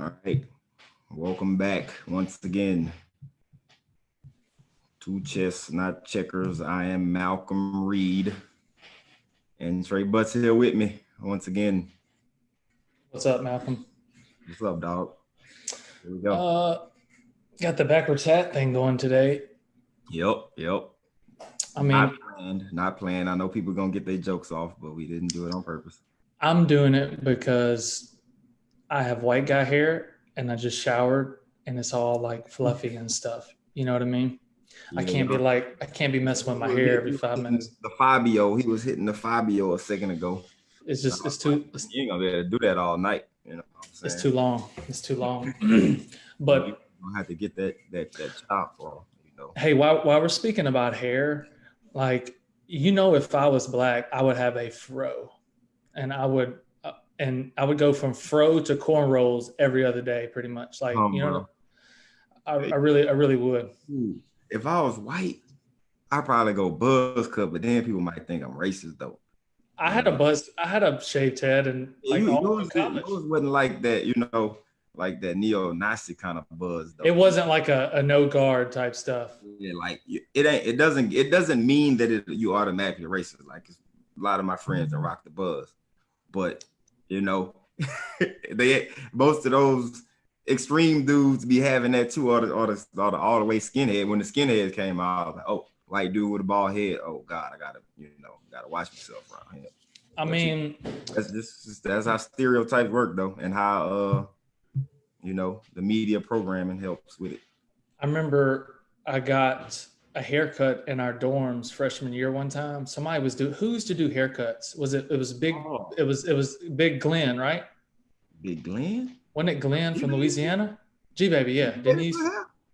All right. Welcome back once again. Two chess, not checkers. I am Malcolm Reed. And Trey Butts here with me once again. What's up, Malcolm? What's up, dog? Here we go. Got the backwards hat thing going today. Yep. I mean, not planned. I know people are gonna get their jokes off, but we didn't do it on purpose. I'm doing it because I have white guy hair and I just showered and it's all like fluffy and stuff. You know what I mean? Yeah. I can't be messing with my hair every 5 minutes. The Fabio, he was hitting the Fabio a second ago. It's you ain't gonna be able to do that all night. You know what I'm saying? It's too long. But you don't have to get that chop or Hey, while we're speaking about hair, like if I was black, I would have a fro, and I would go from fro to cornrows every other day, pretty much. Like I really would. If I was white, I'd probably go buzz cut, but then people might think I'm racist though. I had a shaved head, and like yours wasn't like that, like that neo-Nazi kind of buzz though. It wasn't like a no guard type stuff. Yeah, like it doesn't mean that you automatically racist. Like a lot of my friends that rock the buzz, but most of those extreme dudes be having that too, all the way skinhead. When the skinheads came out, I was like, oh, white dude with a bald head. Oh God, I gotta watch myself around here. I mean, that's how stereotypes work though, and how the media programming helps with it. I remember I got a haircut in our dorms freshman year one time. Somebody who used to do haircuts? It was big? Oh. It was Big Glenn, right? Big Glenn? Wasn't it Glenn from Louisiana? G Baby, yeah.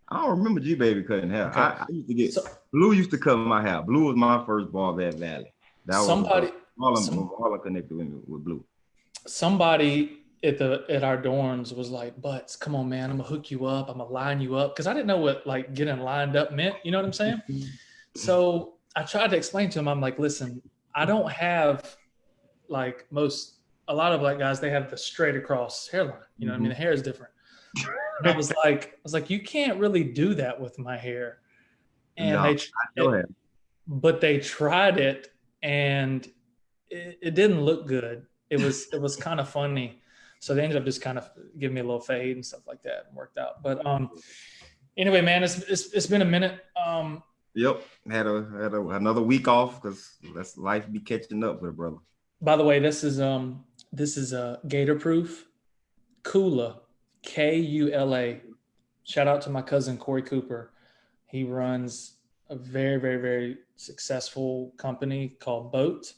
I don't remember G Baby cutting hair. Okay. I used to get Blue used to cut my hair. Blue was my first ball at Valley. That was all connected with Blue. Somebody at our dorms was like, "Butts, come on, man, I'm gonna hook you up. I'm gonna line you up," because I didn't know what like getting lined up meant. You know what I'm saying? So I tried to explain to him. I'm like, "Listen, I don't have like a lot of black guys. They have the straight across hairline. You know what I mean? The hair is different." And I was like, "You can't really do that with my hair." And but they tried it, and it didn't look good. It was kind of funny. So they ended up just kind of giving me a little fade and stuff like that, and worked out. But anyway, man, it's been a minute. Yep, had another week off because that's life be catching up with a brother. By the way, this is Gator Proof Kula, Kula. Shout out to my cousin Corey Cooper. He runs a very, very, very successful company called Boat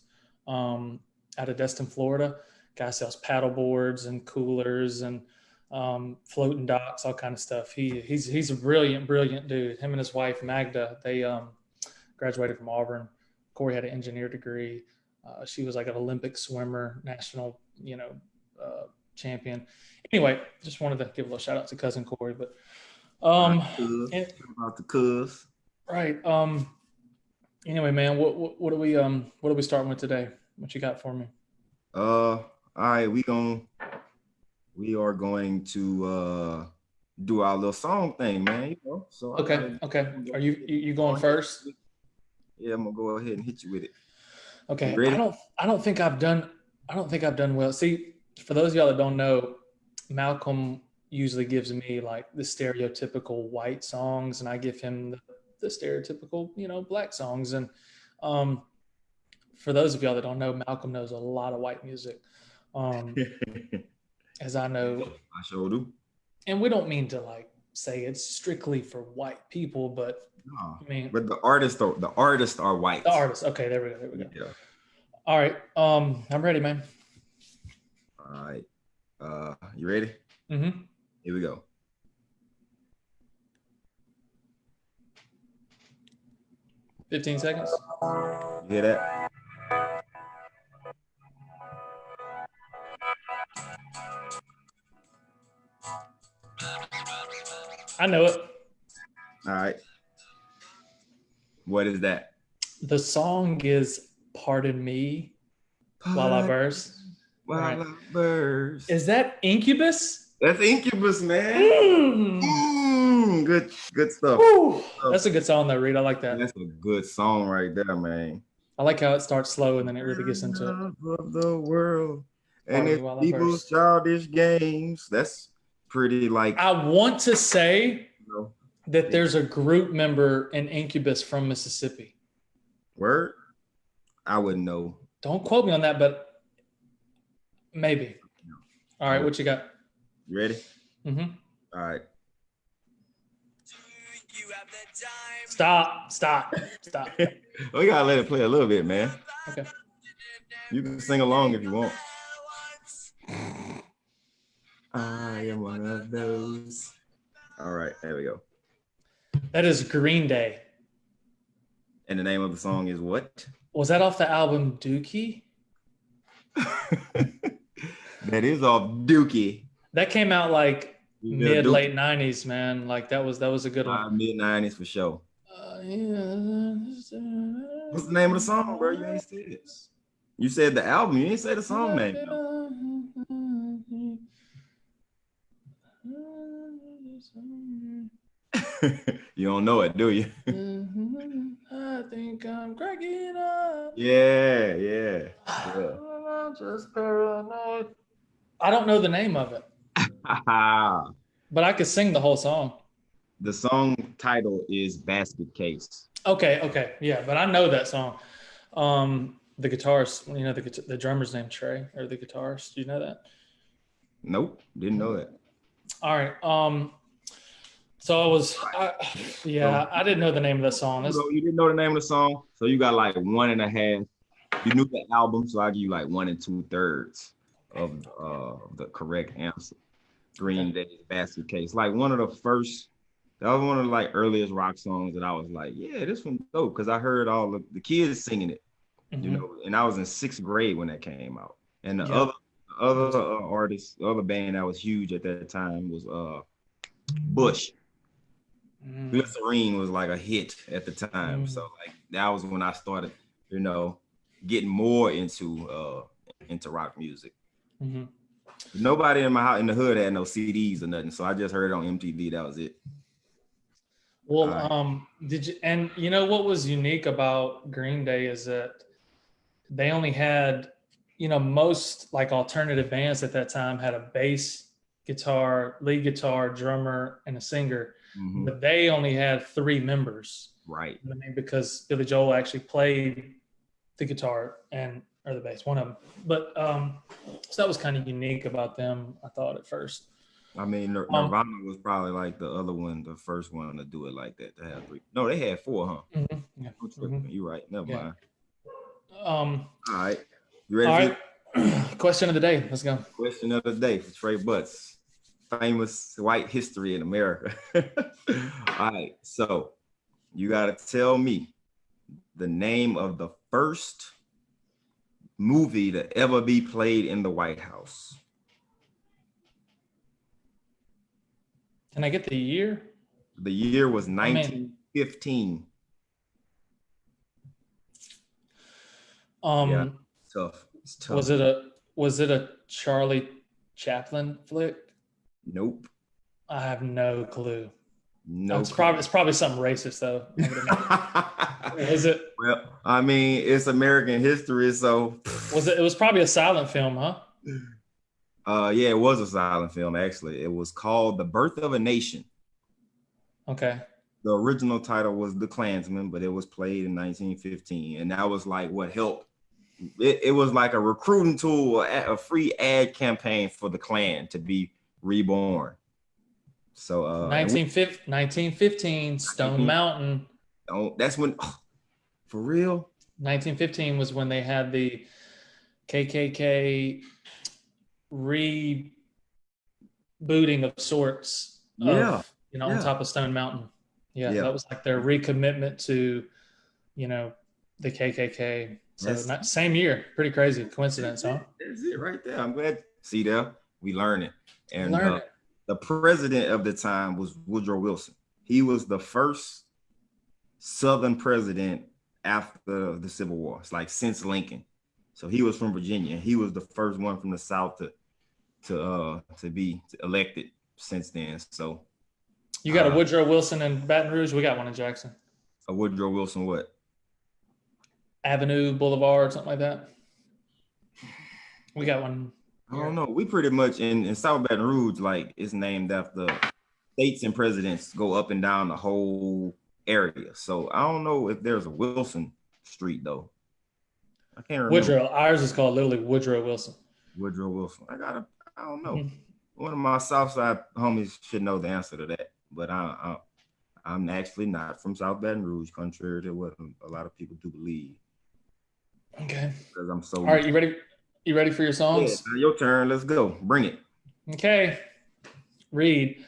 out of Destin, Florida. Guy sells paddle boards and coolers and floating docks, all kind of stuff. He's a brilliant dude. Him and his wife Magda, they graduated from Auburn. Corey had an engineer degree. She was like an Olympic swimmer, national champion. Anyway, just wanted to give a little shout out to cousin Corey. But about the cuz. Right. Anyway, man, what are we starting with today? What you got for me? All right, we are going to do our little song thing, man. So okay. Are you going first? Yeah, I'm gonna go ahead and hit you with it. Okay. I don't think I've done well. See, for those of y'all that don't know, Malcolm usually gives me like the stereotypical white songs, and I give him the stereotypical, black songs. And for those of y'all that don't know, Malcolm knows a lot of white music. As I know. I sure do. And we don't mean to like say it's strictly for white people, but but the artists are white. The artists. Okay, there we go. Yeah. All right. I'm ready, man. All right. You ready? Mm-hmm. Here we go. 15 seconds. You hear that? I know it. All right. What is that? The song is Pardon Me While I Verse. While I Verse. Is that Incubus? That's Incubus, man. Mm. Good stuff. Woo. That's a good song though, Reed. I like that. That's a good song right there, man. I like how it starts slow and then it really gets into it. Of the world and Pardon me it's while I people's verse. childish games. That's pretty like, I want to say you know, that yeah. there's a group member in Incubus from Mississippi. Word. I wouldn't know. Don't quote me on that, but maybe. All right, what you got? You ready? Mm-hmm. All right. Stop. We gotta let it play a little bit, man. Okay. You can sing along if you want. I am one of those. All right, there we go. That is Green Day. And the name of the song is what? Was that off the album Dookie? That is off Dookie. That came out like Yeah, late 90s, man. Like that was a good one. Mid-90s for sure. Yeah. What's the name of the song, bro? You ain't said it. You said the album. You ain't say the song name, though. You don't know it, do you? I think I'm cracking up. Yeah. I'm just paranoid. I don't know the name of it, but I could sing the whole song. The song title is Basket Case. Okay, yeah, but I know that song. The guitarist, the drummer's named Trey, or the guitarist. Do you know that? Nope, didn't know that. All right. So I didn't know the name of the song. You didn't know the name of the song, so you got like 1.5. You knew the album, so I give you like 1 2/3 of the correct answer. Green Day's Basket Case, like one of the first. That was one of the like earliest rock songs that I was like, yeah, this one's dope, because I heard all the kids singing it, and I was in 6th grade when that came out. And the other artist, the other band that was huge at that time was Bush. Glycerine was like a hit at the time, so like that was when I started, getting more into rock music. Nobody in my house in the hood had no CDs or nothing, so I just heard it on MTV. That was it. Well, did you? And you know what was unique about Green Day is that they only had, most like alternative bands at that time had a bass guitar, lead guitar, drummer, and a singer, but they only had 3 members. Right. I mean, because Billy Joel actually played the guitar or the bass, one of them. But so that was kind of unique about them, I thought at first. I mean, Nirvana was probably like the other one, the first one to do it like that, to have 3. No, they had 4, huh? Yeah. You're right. Never mind. All right. You ready? All right. Question of the day. Let's go. Question of the day for Trey Butts. Famous white history in America. All right. So you got to tell me the name of the first movie to ever be played in the White House. Can I get the year? The year was 1915. Yeah, tough. It's tough. Was it a Charlie Chaplin flick? Nope. I have no clue. No. It's probably something racist though. Is it? Well, I mean, it's American history, so it was probably a silent film, huh? Yeah, it was a silent film, actually. It was called The Birth of a Nation. Okay. The original title was The Klansman, but it was played in 1915. And that was like what helped. It was like a recruiting tool, a free ad campaign for the Klan to be reborn. So 1915, Stone Mountain. Oh, that's when, for real? 1915 was when they had the KKK rebooting of sorts. On top of Stone Mountain. Yeah, that was like their recommitment to, the KKK. So same year, pretty crazy coincidence, huh? That's it right there. I'm glad. See there, we learn it. And the president of the time was Woodrow Wilson. He was the first Southern president after the Civil War. It's like since Lincoln. So he was from Virginia. He was the first one from the South to to be elected since then. So you got a Woodrow Wilson in Baton Rouge. We got one in Jackson. A Woodrow Wilson what? Avenue, Boulevard, something like that. We got one. Here. I don't know. We pretty much in South Baton Rouge, like it's named after states and presidents go up and down the whole area. So I don't know if there's a Wilson Street though. I can't remember. Woodrow. Ours is called literally Woodrow Wilson. Woodrow Wilson. I don't know. Mm-hmm. One of my Southside homies should know the answer to that, but I'm actually not from South Baton Rouge, contrary to what a lot of people do believe. Okay. Because I'm so. All right, you ready? You ready for your songs? Yeah, your turn. Let's go. Bring it. Okay. Reed,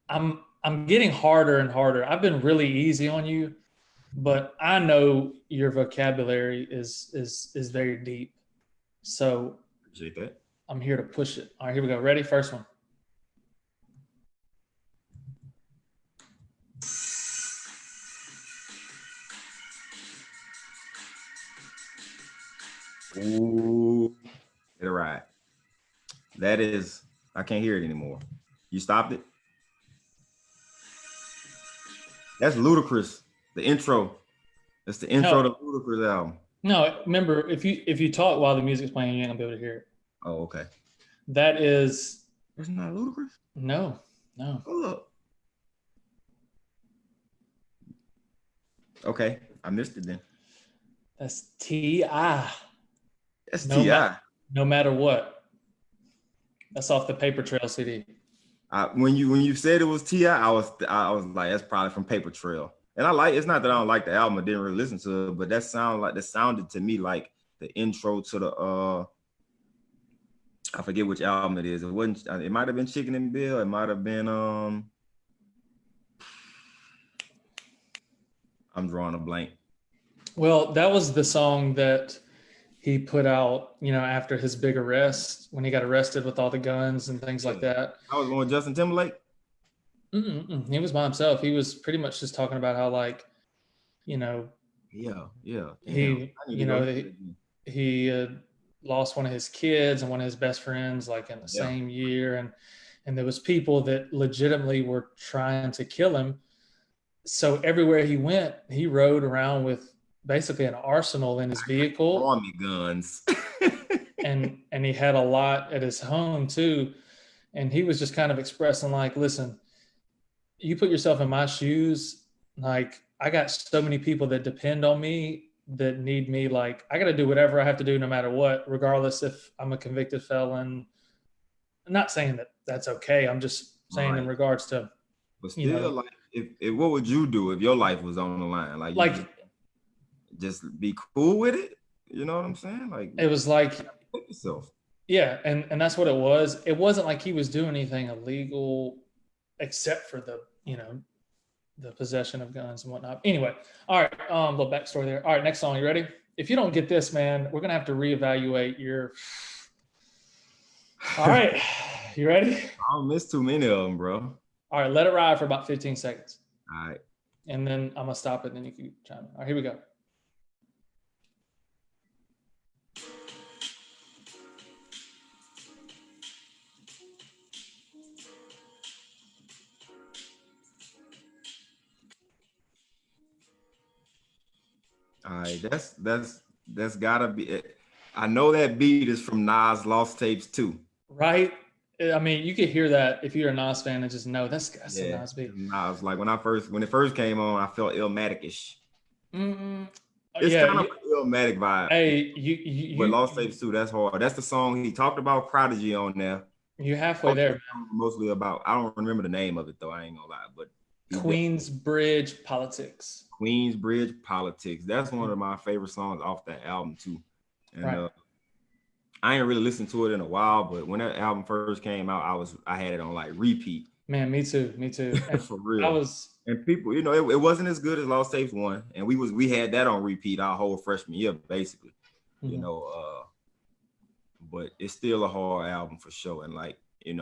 I'm getting harder and harder. I've been really easy on you, but I know your vocabulary is very deep. So appreciate that. I'm here to push it. All right, here we go. Ready? First one. Ooh, get it right. That is, I can't hear it anymore. You stopped it? That's Ludacris. The intro. That's the intro to Ludacris album. No, remember, if you talk while the music's playing, you ain't gonna be able to hear it. Oh, okay. That is. It's not Ludacris? No. Hold up. Okay, I missed it then. That's T.I. That's T.I. No matter what. That's off the Paper Trail CD. When you said it was T.I., I was like, that's probably from Paper Trail. And it's not that I don't like the album, I didn't really listen to it, but that sounded to me like the intro to the I forget which album it is. It might have been Chicken and Bill, it might have been I'm drawing a blank. Well, that was the song that he put out, after his big arrest, when he got arrested with all the guns and things like that. I was going Justin Timberlake. He was by himself. He was pretty much just talking about how, like, Yeah. He lost one of his kids and one of his best friends, like in the same year, and there was people that legitimately were trying to kill him. So everywhere he went, he rode around with basically an arsenal in his vehicle, army guns, and he had a lot at his home too. And he was just kind of expressing, like, listen, you put yourself in my shoes. Like, I got so many people that depend on me, that need me. Like, I got to do whatever I have to do, no matter what, regardless if I'm a convicted felon. I'm not saying that that's okay. I'm just saying in regards to, but still, like, if what would you do if your life was on the line? Like just be cool with it. You know what I'm saying? Like, it was like, yourself. Yeah, and that's what it was. It wasn't like he was doing anything illegal, except for the possession of guns and whatnot. Anyway, all right, a little backstory there. All right, next song. You ready? If you don't get this, man, we're gonna have to reevaluate your. All right, you ready? I don't miss too many of them, bro. All right, let it ride for about 15 seconds. All right, and then I'm gonna stop it, and then you can chime in. All right, here we go. All right, that's gotta be it. I know that beat is from Nas Lost Tapes too. Right? I mean, you could hear that if you're a Nas fan and just know that's a Nas beat. Nas, like when it first came on, I felt Illmatic-ish. Mm-hmm. It's kind of an Illmatic vibe. Hey, you but Lost Tapes too, that's hard. That's the song he talked about Prodigy on there. You're halfway there, man. Mostly about, I don't remember the name of it though, I ain't gonna lie, but Queensbridge Politics. Queensbridge Politics. That's one of my favorite songs off that album too. And I ain't really listened to it in a while, but when that album first came out, I had it on like repeat. Man, me too. And for real. And people, it wasn't as good as Lost Tapes 1, and we had that on repeat our whole freshman year, basically. Mm-hmm. But it's still a hard album for sure. And like, you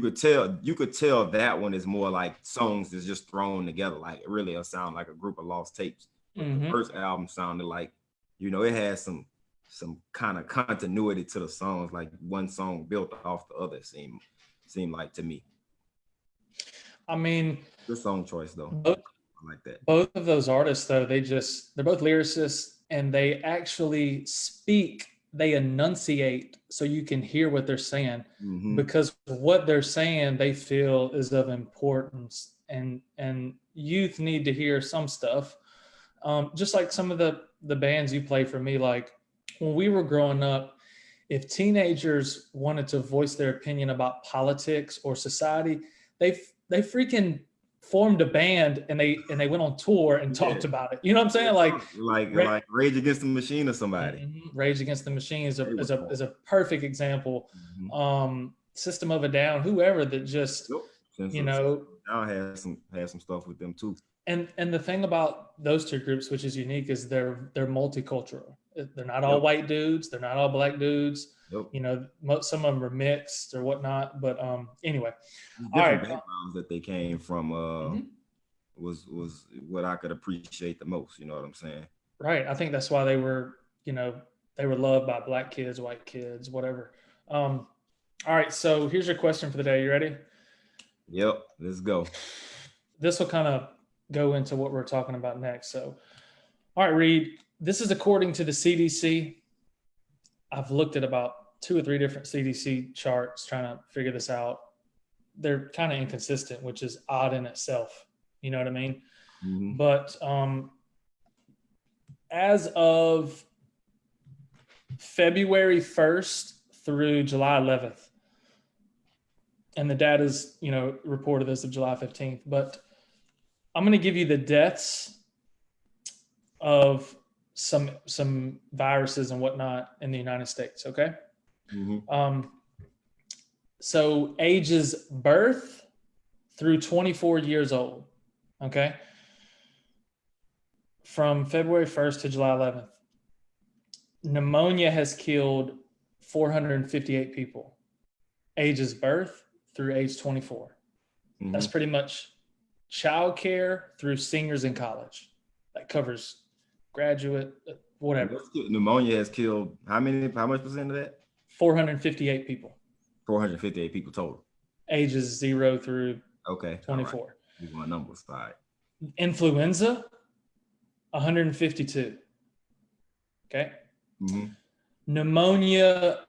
could tell that one is more like songs that's just thrown together. Like, it really sound like a group of lost tapes. Mm-hmm. The first album sounded like, it had some some kind of continuity to the songs, like one song built off the other. Seemed like to me. I mean, Good song choice though. both, I like that. both of those artists though, they're both lyricists and they actually speak, they enunciate so you can hear what they're saying, because what they're saying they feel is of importance, and youth need to hear some stuff. Just like some of the bands you play for me, like when we were growing up, if teenagers wanted to voice their opinion about politics or society, they freaking formed a band and they went on tour and talked about it. You know what I'm saying? Like Rage Against the Machine or somebody. Rage Against the Machine is a perfect example. System of a Down, whoever that just I had some stuff with them too. And the thing about those two groups, which is unique, is they're multicultural. They're not all white dudes. They're not all black dudes. You know, some of them are mixed or whatnot. But anyway, different backgrounds that they came from was what I could appreciate the most. You know what I'm saying? Right. I think that's why they were loved by black kids, white kids, whatever. All right. So here's your question for the day. You ready? Yep. Let's go. This will kind of go into what we're talking about next. So, all right, Reed, this is according to the CDC. I've looked at about 2 or 3 different CDC charts trying to figure this out. They're kind of inconsistent, which is odd in itself. You know what I mean? But as of February 1st through July 11th, and the data's, reported as of July 15th, but I'm going to give you the deaths of some viruses and whatnot in the United States. Okay. So ages birth through 24 years old. Okay. From February 1st to July 11th, pneumonia has killed 458 people, ages birth through age 24. That's pretty much childcare through seniors in college. That covers graduate, whatever. Pneumonia has killed how much percent of that? 458 people. 458 people total. Ages 0 through 24. Right. These are my numbers. All right. Influenza, 152. Okay. Pneumonia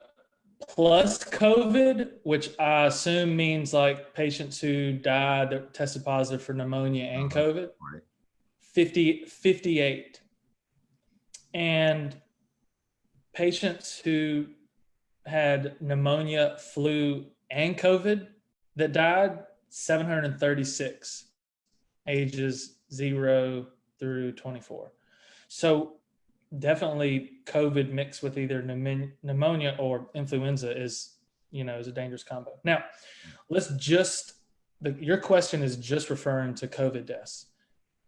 plus COVID, which I assume means like patients who died that tested positive for pneumonia and COVID, 58. And patients who had pneumonia, flu, and COVID that died, 736, ages 0 through 24. So definitely COVID mixed with either pneumonia or influenza is a dangerous combo. Now, your question is just referring to COVID deaths.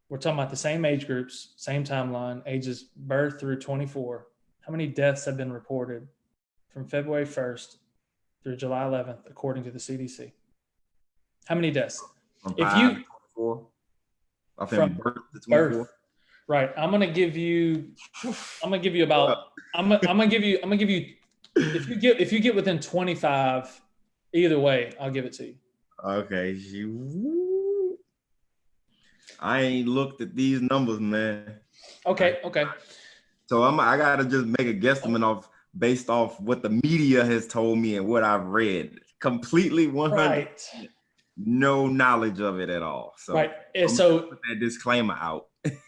We're talking about the same age groups, same timeline, ages birth through 24. How many deaths have been reported from February 1st through July 11th, according to the CDC? How many deaths? From 5 to 24? From birth to 24? Birth. Right. I'm gonna give you about. I'm gonna give you. If you get within 25, either way, I'll give it to you. Okay. I ain't looked at these numbers, man. Okay. So I gotta just make a guesstimate based off what the media has told me and what I've read. Completely 100. Right. No knowledge of it at all. So right. And so put that disclaimer out.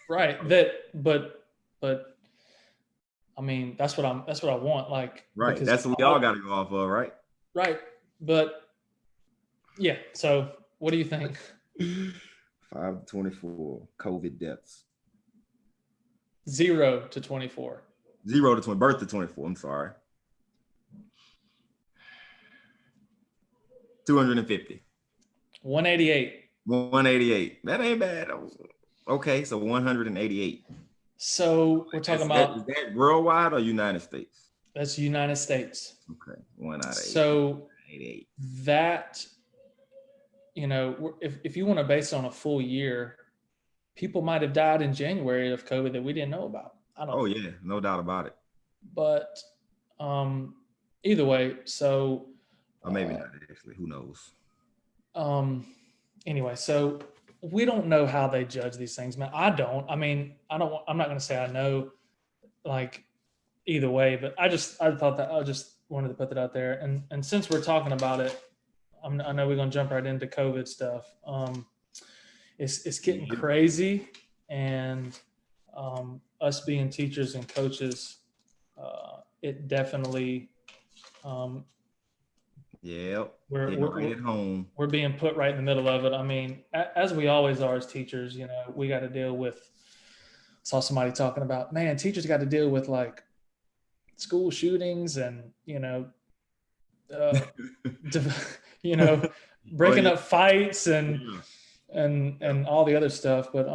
Right. But I mean, that's what I want. Like, right. That's what we all got to go off of, right? Right. But yeah. So what do you think? 5 to 24 COVID deaths. 0 to 24. 0 to 20. Birth to 24. I'm sorry. 250. 188. 188. That ain't bad. Okay, so 188. So we're talking about. Is that worldwide or United States? That's United States. Okay, 1 out of 8. So 88. That, if you want to base it on a full year, people might have died in January of COVID that we didn't know about. Oh yeah, no doubt about it. But either way, so Or maybe not actually. Who knows? um, anyway, so we don't know how they judge these things, man. I don't. I mean, I don't. I'm not going to say I know, like either way, but I thought that I just wanted to put that out there. And since we're talking about it, I know we're going to jump right into COVID stuff. It's getting crazy, and us being teachers and coaches, it definitely Yep. we're, Hitting we're right at home. we're being put right in the middle of it. I mean, as we always are as teachers, you know, we got to deal with. Saw somebody talking about, man, teachers got to deal with like school shootings and uh, you know, Oh breaking yeah. up fights and Yeah. and Yeah. and all the other stuff. But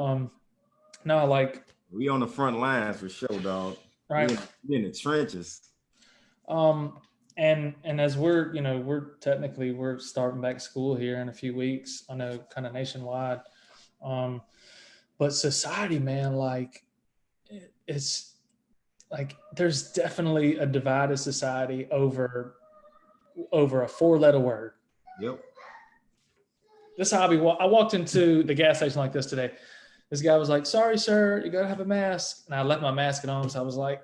no, like We on the front lines for sure, dog. right. We in the trenches. Um, and as we're we're starting back school here in a few weeks. I know, kind of nationwide. Um, but society, man, like it's like there's definitely a divided society over a four-letter word. Yep. This hobby. I walked into the gas station like this today. This guy was like, "Sorry, sir, you gotta have a mask," and I left my mask at home. So I was like,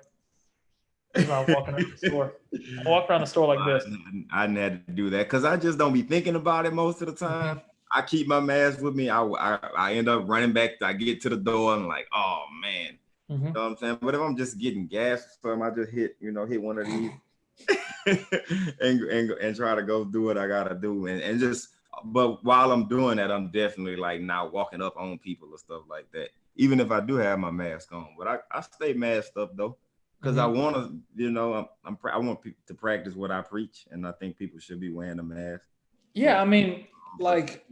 "As I was walking around the store, I walk around the store like this." I didn't have to do that because I just don't be thinking about it most of the time. Mm-hmm. I keep my mask with me. I end up running back. I get to the door and like, oh man, Mm-hmm. you know what I'm saying? But if I'm just getting gas or something, I just hit one of these and try to go do what I gotta do and just. But while I'm doing that, I'm definitely like not walking up on people or stuff like that. Even if I do have my mask on, but I stay masked up though. Because I Mm-hmm. want to, I want people to practice what I preach, and I think people should be wearing a mask. Yeah, But I mean, like,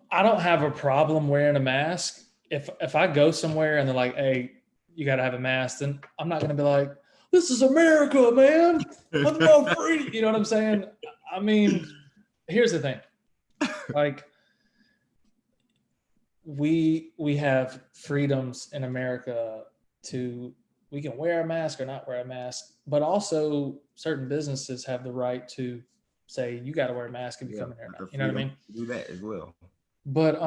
I don't have a problem wearing a mask. If I go somewhere and they're like, "Hey, you got to have a mask," then I'm not going to be like, "This is America, man. I'm not free." You know what I'm saying? I mean, here's the thing. Like, we have freedoms in America to we can wear a mask or not wear a mask, but also certain businesses have the right to say you got to wear a mask if you come in here. the You know what I freedom mean? to do that as well. But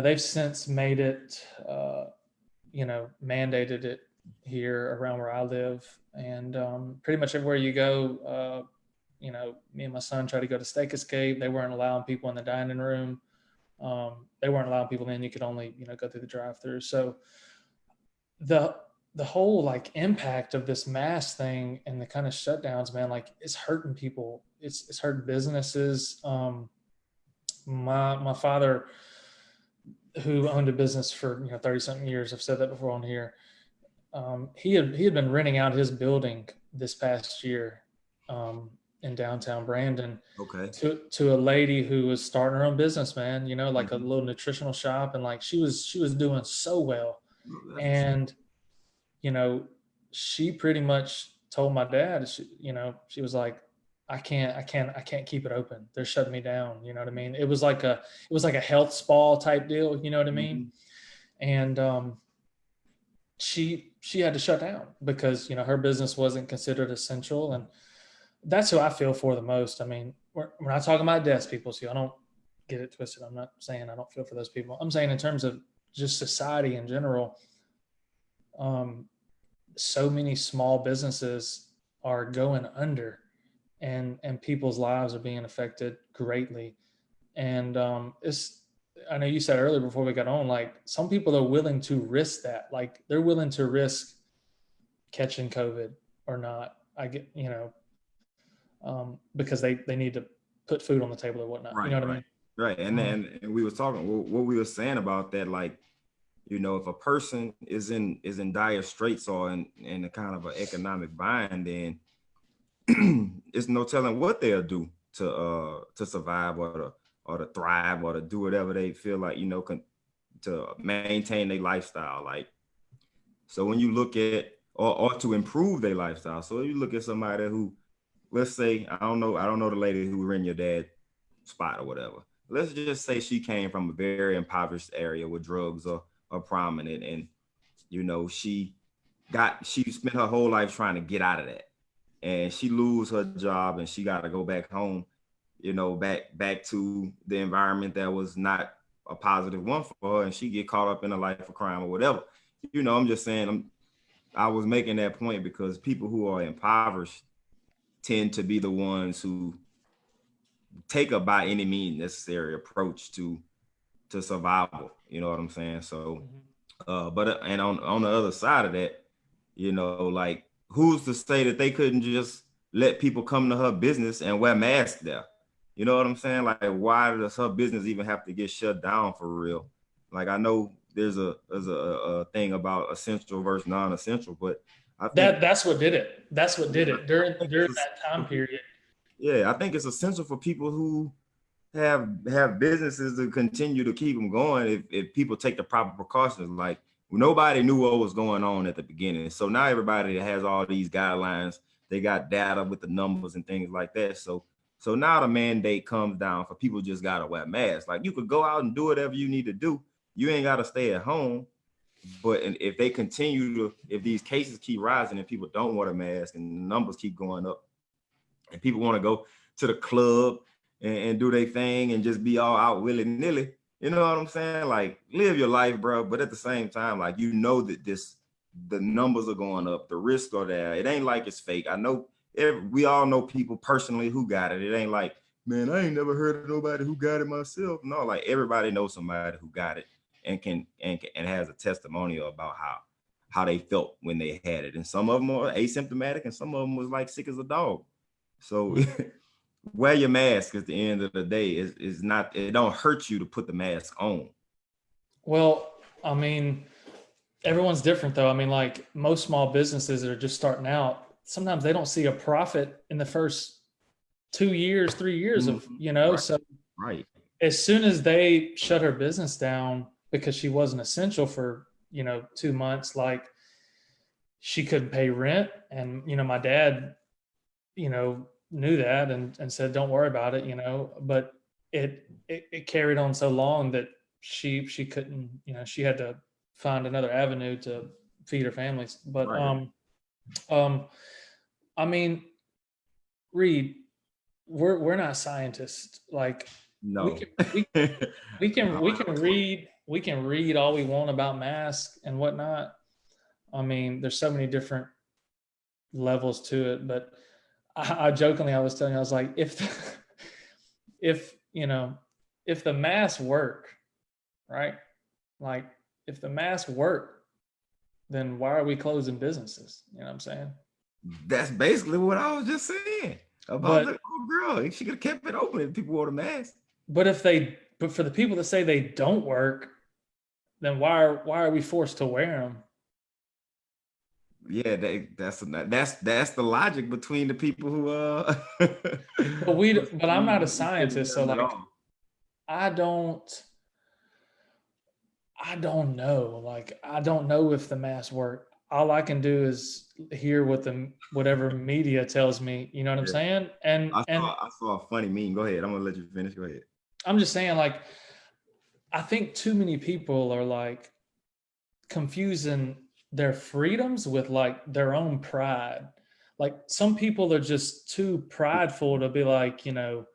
they've since made it, mandated it here around where I live, and pretty much everywhere you go, me and my son tried to go to Steak Escape. They weren't allowing people in the dining room. They weren't allowing people in. You could only, go through the drive-through. So the the whole like impact of this mask thing and the kind of shutdowns, man, like it's hurting people. It's hurting businesses. My father, who owned a business for 30 something years, I've said that before on here. He had been renting out his building this past year, in downtown Brandon, Okay. to a lady who was starting her own business, man. Like a Mm-hmm. little nutritional shop, and like she was doing so well, That's and you know she pretty much told my dad, she was like, I can't keep it open. They're shutting me down. You know what I mean? It was like a health spa type deal. You know what I mean? mm-hmm. And she had to shut down because her business wasn't considered essential, and that's who I feel for the most. I mean, we're not talking about deaf people, so I don't get it twisted. I'm not saying I don't feel for those people. I'm saying in terms of just society in general, um, so many small businesses are going under, and people's lives are being affected greatly. And it's I know you said earlier before we got on, like some people are willing to risk that. Like they're willing to risk catching COVID or not. I get, because they need to put food on the table or whatnot. You know right, what I right, mean? right. And then and we was talking what we were saying about that, like if a person is in dire straits or in a kind of an economic bind, then it's no telling what they'll do to survive or to thrive or to do whatever they feel like to maintain their lifestyle. Like so when you look at or to improve their lifestyle. So you look at somebody who, let's say, I don't know the lady who ran your dad's spot or whatever. Let's just say she came from a very impoverished area where drugs are prominent, and she she spent her whole life trying to get out of that, and she lose her job and she got to go back home, back to the environment that was not a positive one for her, and she get caught up in a life of crime or whatever. I'm just saying, I was making that point because people who are impoverished tend to be the ones who take a by any means necessary approach to survival. You know what I'm saying? So, but and on the other side of that, like who's to say that they couldn't just let people come to her business and wear masks there? You know what I'm saying? Like, why does her business even have to get shut down for real? Like, I know there's a thing about essential versus non-essential, but I think that's what did it. That's what did it during that time period. yeah, I think it's essential for people who have businesses to continue to keep them going if people take the proper precautions. Like, nobody knew what was going on at the beginning, so now everybody has all these guidelines. They got data with the numbers and things like that. So now the mandate comes down for people just gotta wear masks. Like, you could go out and do whatever you need to do. You ain't gotta stay at home. But if they continue if these cases keep rising and people don't wear a mask and the numbers keep going up, and people want to go to the club and do their thing and just be all out willy-nilly, you know what I'm saying? Like, live your life, bro. But at the same time, like, that the numbers are going up, the risks are there. It ain't like it's fake. I know we all know people personally who got it. It ain't like, man, I ain't never heard of nobody who got it myself. No, like, everybody knows somebody who got it and and has a testimonial about how they felt when they had it. And some of them are asymptomatic and some of them was like sick as a dog. So wear your mask at the end of the day. Is not, it don't hurt you to put the mask on. Well, I mean, everyone's different though. I mean, like most small businesses that are just starting out, sometimes they don't see a profit in the first 2 years, 3 years of, Right. so Right. as soon as they shut her business down because she wasn't essential for, 2 months, like she couldn't pay rent. And, my dad, knew that and said, don't worry about it, but it carried on so long that she couldn't, she had to find another avenue to feed her families. But, Right. I mean, Reed, we're not scientists. Like we No. can, we can read all we want about masks and whatnot. I mean, there's so many different levels to it, but I jokingly, I was telling you, I was like, if if the masks work, right? Like if the masks work, then why are we closing businesses? You know what I'm saying? That's basically what I was just saying about But the old girl. She could have kept it open if people wore a mask. but for the people that say they don't work, then why are we forced to wear them? Yeah, that's the logic between the people who But I'm not a scientist, so at like all. I don't I don't know. Like I don't know if the masks work. All I can do is hear what whatever media tells me. You know what I'm Yeah. saying? And I saw a funny meme. Go ahead. I'm gonna let you finish. Go ahead. I'm just saying, like, I think too many people are like confusing their freedoms with like their own pride. Like some people are just too prideful to be like, I don't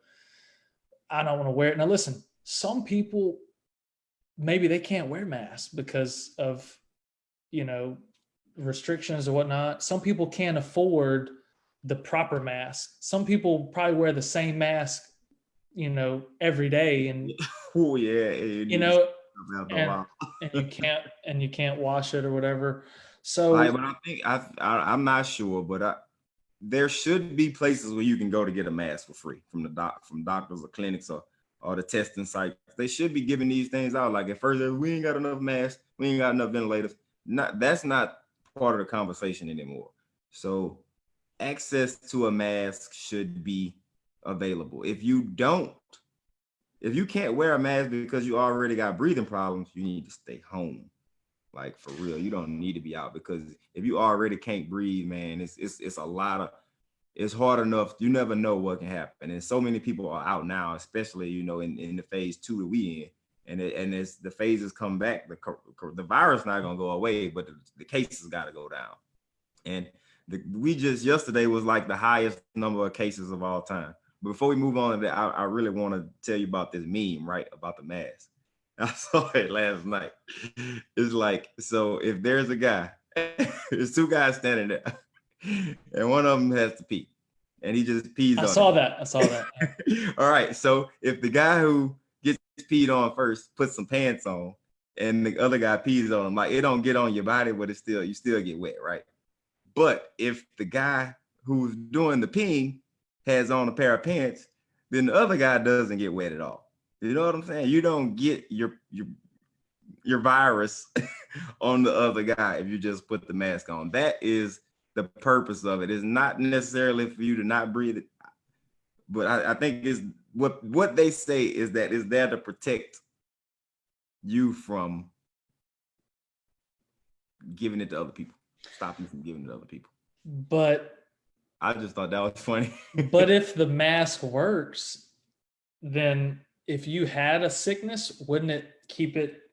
want to wear it. Now listen, some people maybe they can't wear masks because of, you know, restrictions or whatnot. Some people can't afford the proper mask. Some people probably wear the same mask, every day, and Oh yeah, you you need to know, stop after a and while. you can't wash it or whatever. All right, So but I think I'm not sure, but there should be places where you can go to get a mask for free from doctors or clinics or the testing sites. They should be giving these things out. Like at first, we ain't got enough masks, we ain't got enough ventilators. That's not part of the conversation anymore. So access to a mask should be available. If you can't wear a mask because you already got breathing problems, you need to stay home. Like for real, you don't need to be out because if you already can't breathe, man, it's a lot of it's hard enough. You never know what can happen, and so many people are out now, especially in the phase 2 that we in, and as the phases come back, the virus not gonna go away, but the cases got to go down. And we just yesterday was like the highest number of cases of all time. Before we move on to that, I really want to tell you about this meme, right? About the mask. I saw it last night. It's like, so if there's a guy, there's two guys standing there, and one of them has to pee, and he just pees I on saw him. that. I saw that. All right. So if the guy who gets peed on first puts some pants on, and the other guy pees on him, like it don't get on your body, but it's still you still get wet, right? But if the guy who's doing the peeing has on a pair of pants, then the other guy doesn't get wet at all. You know what I'm saying? You don't get your virus on the other guy if you just put the mask on. That is the purpose of it. It's not necessarily for you to not breathe it, but I think it's what they say is that it's there to protect you from giving it to other people, stop you from giving it to other people. But I just thought that was funny. but if the mask works, then if you had a sickness, wouldn't it keep it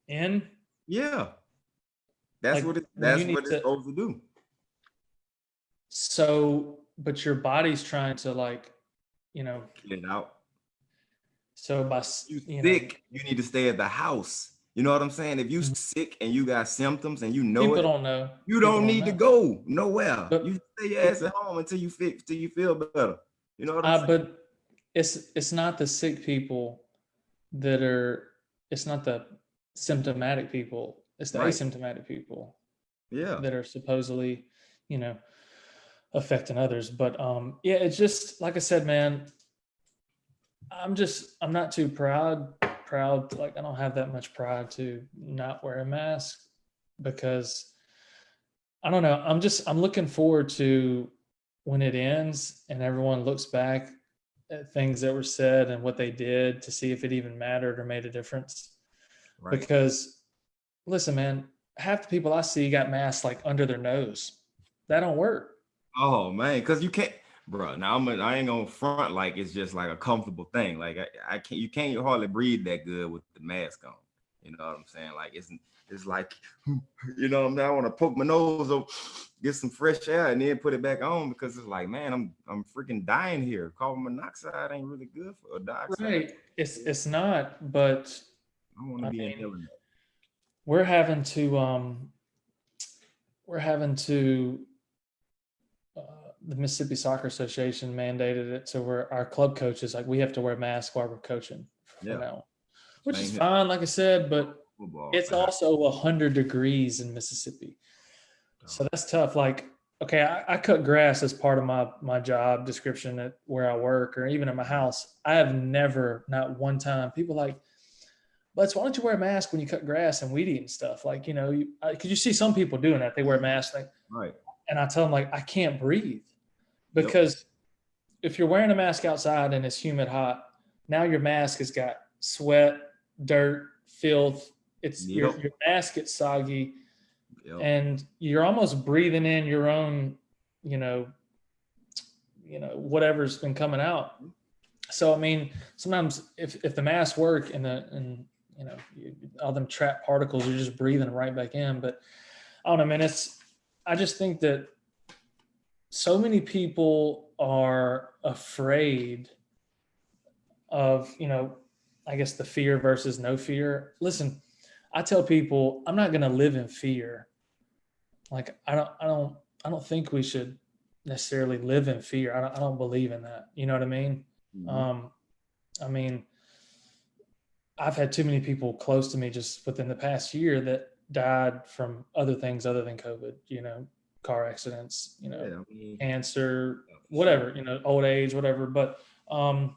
in? Yeah, that's Like that's what it's supposed to do. So, but your body's trying to Get it out. So by You sick, you need to stay at the house. You know what I'm saying? If you sick and you got symptoms and you know people it, don't know. You don't need to go nowhere. But, you stay your ass at home until you feel better. You know what I'm saying? But it's not the sick people that are. It's not the symptomatic people. It's the asymptomatic people. Yeah. That are supposedly, affecting others. But yeah, it's just like I said, man. I'm not too proud. Like I don't have that much pride to not wear a mask because I don't know. I'm looking forward to when it ends and everyone looks back at things that were said and what they did to see if it even mattered or made a difference. Right. Because listen, man, half the people I see got masks like under their nose. That don't work. Oh man, because you can't, bro. Now I ain't gonna front like it's just like a comfortable thing. Like I can't, you can't hardly breathe that good with the mask on. You know what I'm saying? Like it's like, you know, I want to poke my nose or get some fresh air and then put it back on because it's like, man, I'm freaking dying here. Carbon monoxide ain't really good for dioxide. Right. It's not, but I want to be inhaling that. We're having to the Mississippi Soccer Association mandated it to where our club coaches, like we have to wear masks while we're coaching from now, which is fine, like I said, but it's also 100 degrees in Mississippi. So that's tough. Like, okay, I cut grass as part of my job description at where I work or even at my house. I have never, not one time, people like, but why don't you wear a mask when you cut grass and weed eat and stuff? Like, because you see some people doing that. They wear masks. Like, right. And I tell them, like, I can't breathe because if you're wearing a mask outside and it's humid hot, now your mask has got sweat, dirt, filth. Your mask gets soggy and you're almost breathing in your own, whatever's been coming out. So, I mean, sometimes if the masks work and all them trapped particles, you're just breathing right back in. But I don't know, man, I just think that so many people are afraid of, I guess the fear versus no fear. Listen, I tell people I'm not going to live in fear. Like, I don't think we should necessarily live in fear. I don't believe in that. You know what I mean? Mm-hmm. I mean, I've had too many people close to me just within the past year that died from other things other than COVID, car accidents, cancer, whatever, old age, whatever. But my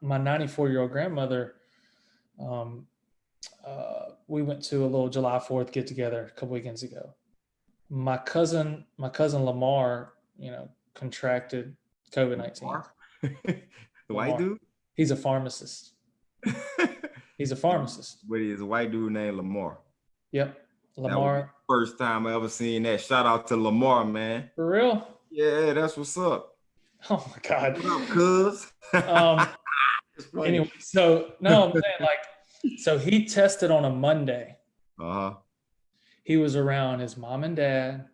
94-year-old grandmother, we went to a little July 4th get together a couple weekends ago. My cousin Lamar, contracted COVID-19. The white dude? He's a pharmacist. He's a pharmacist. But he's a white dude named Lamar. Yep. Lamar. First time I ever seen that. Shout out to Lamar, man. For real? Yeah, that's what's up. Oh my God. What up, cuz? Anyway, so no, I'm saying so he tested on a Monday. Uh-huh. He was around his mom and dad,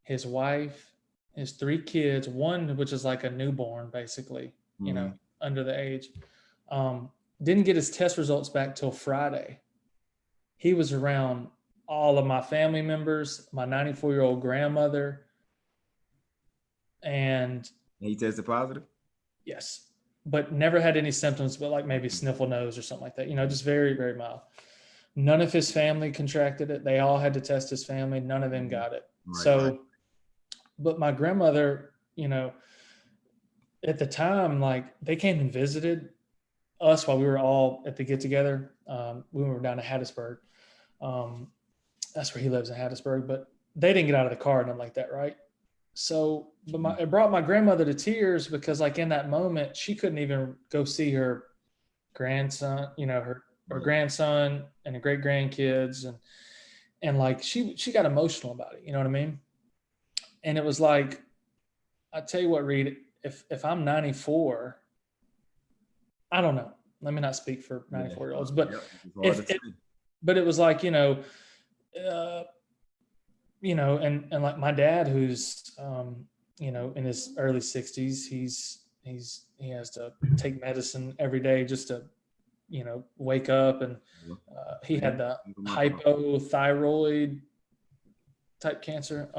his wife, his 3 kids, one which is like a newborn, basically, under the age. Didn't get his test results back till Friday. He was around all of my family members, my 94-year-old grandmother, and he tested positive? Yes, but never had any symptoms, but like maybe sniffle nose or something like that, just very, very mild. None of his family contracted it. They all had to test his family. None of them got it. Right, so, but my grandmother, at the time, like they came and visited us while we were all at the get together. We were down to Hattiesburg. That's where he lives, in Hattiesburg, but they didn't get out of the car, nothing like that. Right. So, but it brought my grandmother to tears because like in that moment, she couldn't even go see her grandson, her grandson and her great grandkids. And like, she got emotional about it. You know what I mean? And it was like, I tell you what, Reed, if I'm 94, I don't know. Let me not speak for 94-year-olds, but but it was like, and like my dad, who's, in his early 60s, he has to take medicine every day just to, wake up. And he had the hypothyroid type cancer.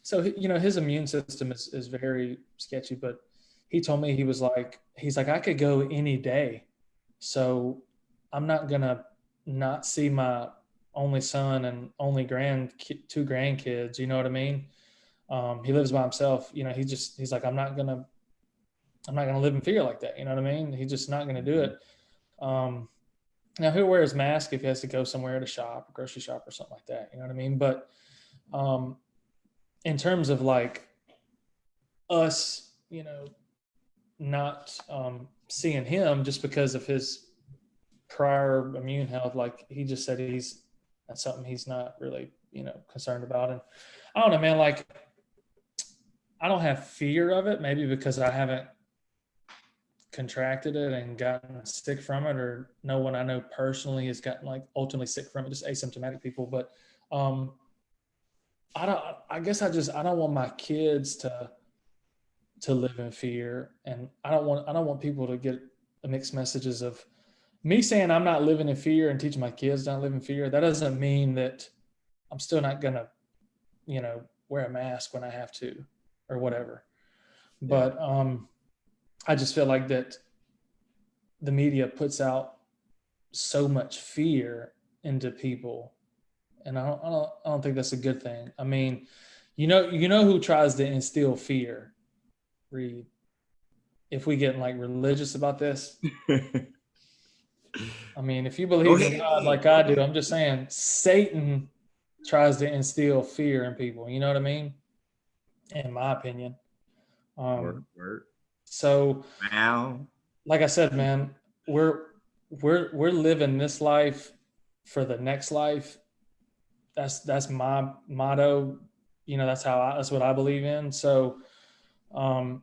So, his immune system is very sketchy, but he told me, he's like, I could go any day. So I'm not going to not see my only son and only 2 grandkids. You know what I mean? He lives by himself. He's like, I'm not going to live in fear like that. You know what I mean? He's just not going to do it. Now he'll wear his mask if he has to go somewhere to shop, grocery shop or something like that. You know what I mean? But, in terms of like us, not, seeing him just because of his prior immune health, like he just said, that's something he's not really, concerned about. And I don't know, man, like I don't have fear of it, maybe because I haven't contracted it and gotten sick from it, or no one I know personally has gotten like ultimately sick from it, just asymptomatic people. But I don't want my kids to live in fear, and I don't want people to get mixed messages of me saying I'm not living in fear and teaching my kids not live in fear. That doesn't mean that I'm still not gonna, wear a mask when I have to or whatever. Yeah. But I just feel like that the media puts out so much fear into people, and I don't think that's a good thing. I mean, you know who tries to instill fear, Reed? If we get like religious about this, I mean, if you believe in God like I do, I'm just saying Satan tries to instill fear in people. You know what I mean? In my opinion. Word. So, like I said, man, we're living this life for the next life. That's my motto. That's what I believe in. So, not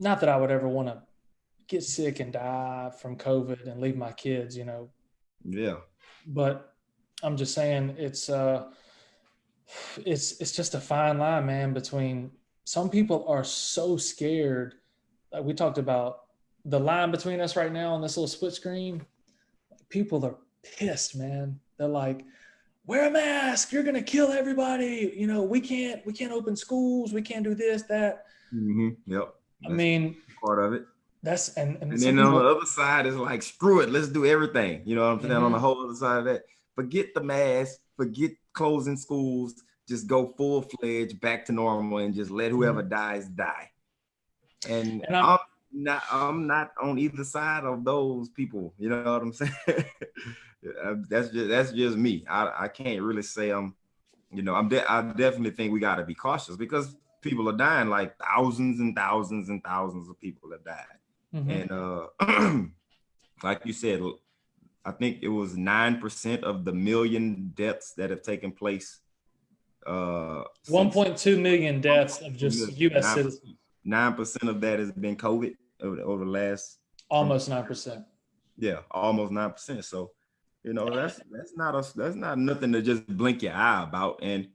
that I would ever want to get sick and die from COVID and leave my kids, Yeah. But I'm just saying it's just a fine line, man, between some people are so scared. Like we talked about the line between us right now on this little split screen. People are pissed, man. They're like, wear a mask. You're going to kill everybody. We can't open schools. We can't do this, that. Mm-hmm. Yep. I mean, part of it. That's and then people, on the other side is like, screw it, let's do everything. You know what I'm saying? Mm-hmm. On the whole other side of that, forget the mask, forget closing schools, just go full-fledged back to normal and just let whoever dies die. And I'm not on either side of those people. You know what I'm saying? That's just me. I can't really say I definitely think we got to be cautious because people are dying, like thousands and thousands and thousands of people have died. Mm-hmm. And like you said, I think it was 9% of the million deaths that have taken place. 1.2 million deaths of just U.S. citizens. 9% of that has been COVID over the last almost 9%. Yeah, almost 9%. So, That's not nothing to just blink your eye about. And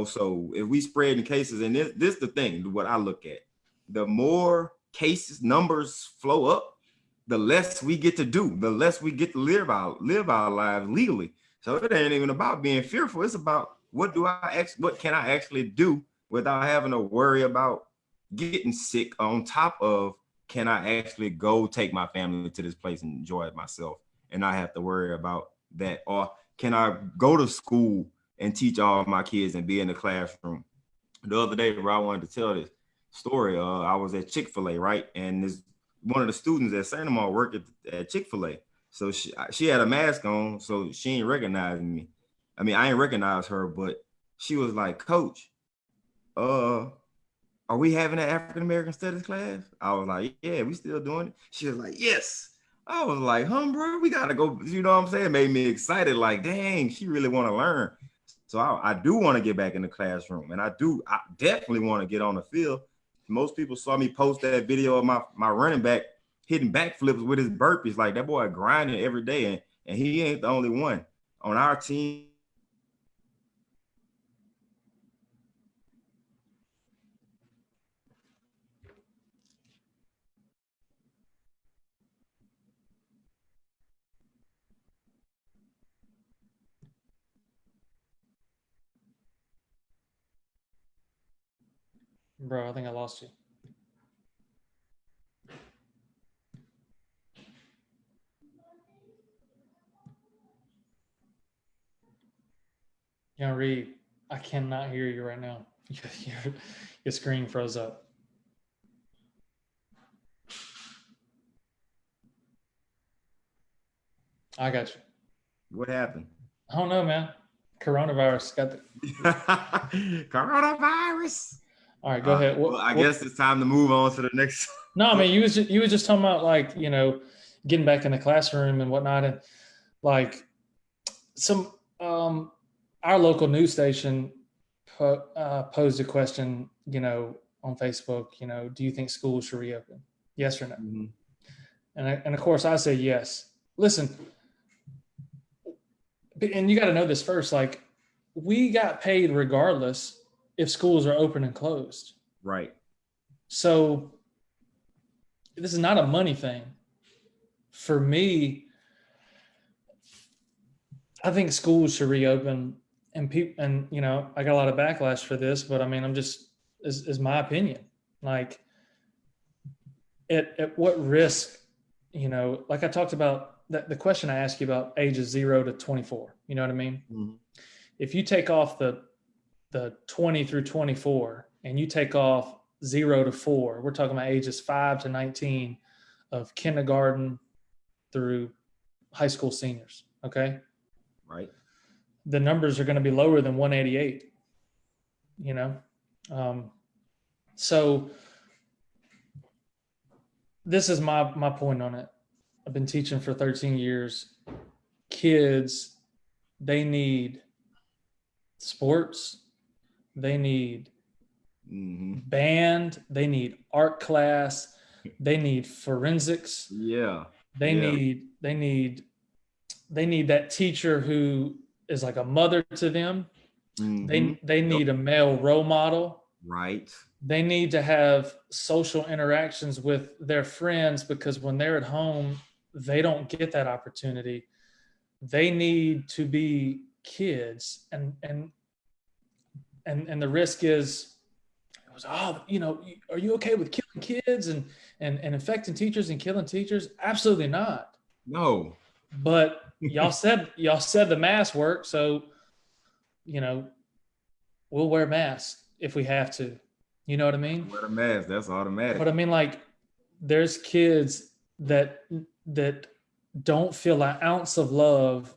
so if we spread in cases, and this the thing, what I look at, the more cases numbers flow up, the less we get to do, the less we get to live our lives legally. So it ain't even about being fearful. It's about what can I actually do without having to worry about getting sick, on top of can I actually go take my family to this place and enjoy it myself and not have to worry about that? Or can I go to school and teach all my kids and be in the classroom? The other day, where I wanted to tell this story, I was at Chick-fil-A, right? And this one of the students at St. Amar worked at Chick-fil-A. So she had a mask on, so she ain't recognizing me. I mean, I ain't recognize her, but she was like, Coach, are we having an African American studies class? I was like, yeah, we still doing it. She was like, yes. I was like, bro, we gotta go. You know what I'm saying? It made me excited. Like, dang, she really want to learn. So I do want to get back in the classroom, and I definitely want to get on the field. Most people saw me post that video of my running back hitting backflips with his burpees. Like, that boy grinding every day, and he ain't the only one on our team. Bro, I think I lost you. Young Reed, I cannot hear you right now. Your screen froze up. I got you. What happened? I don't know, man. Coronavirus got the Coronavirus. All right, go ahead. Well, I guess it's time to move on to the next. No, I mean, you was just talking about, like, getting back in the classroom and whatnot, and like some our local news station posed a question, on Facebook. Do you think schools should reopen? Yes or no? Mm-hmm. And of course, I say yes. Listen, and you got to know this first. Like, we got paid regardless if schools are open and closed. Right. So this is not a money thing. For me, I think schools should reopen, and I got a lot of backlash for this, but I mean, I'm just, is my opinion. Like, at what risk, like I talked about, the question I asked you about ages 0 to 24, you know what I mean? Mm-hmm. If you take off the 20 through 24 and you take off 0 to 4, we're talking about ages 5 to 19 of kindergarten through high school seniors. Okay. Right. The numbers are going to be lower than 188, so this is my point on it. I've been teaching for 13 years. Kids, they need sports. They need band. They need art class. They need forensics. Yeah. They need that teacher who is like a mother to them. Mm-hmm. They need a male role model. Right. They need to have social interactions with their friends, because when they're at home, they don't get that opportunity. They need to be kids, and the risk is, are you okay with killing kids and infecting teachers and killing teachers? Absolutely not. No. But y'all said the mask worked, so we'll wear masks if we have to. You know what I mean? Wear a mask. That's automatic. But I mean, like, there's kids that don't feel an ounce of love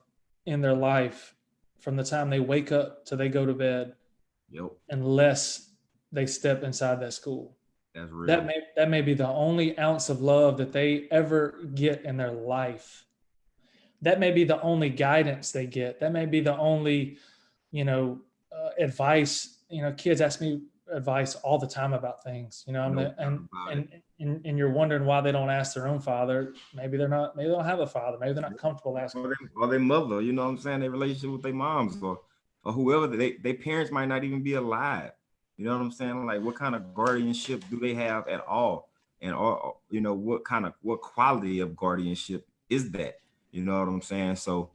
in their life from the time they wake up till they go to bed. Yep. Unless they step inside that school. That's real. That may be the only ounce of love that they ever get in their life. That may be the only guidance they get. That may be the only, advice. Kids ask me, advice all the time about things, you know, No doubt about it. and you're wondering why they don't ask their own father. Maybe they don't have a father. Maybe they're not comfortable asking. Or their mother, you know what I'm saying? Their relationship with their moms or whoever, their parents might not even be alive. You know what I'm saying? Like, what kind of guardianship do they have at all? And, or you know, what quality of guardianship is that? You know what I'm saying? So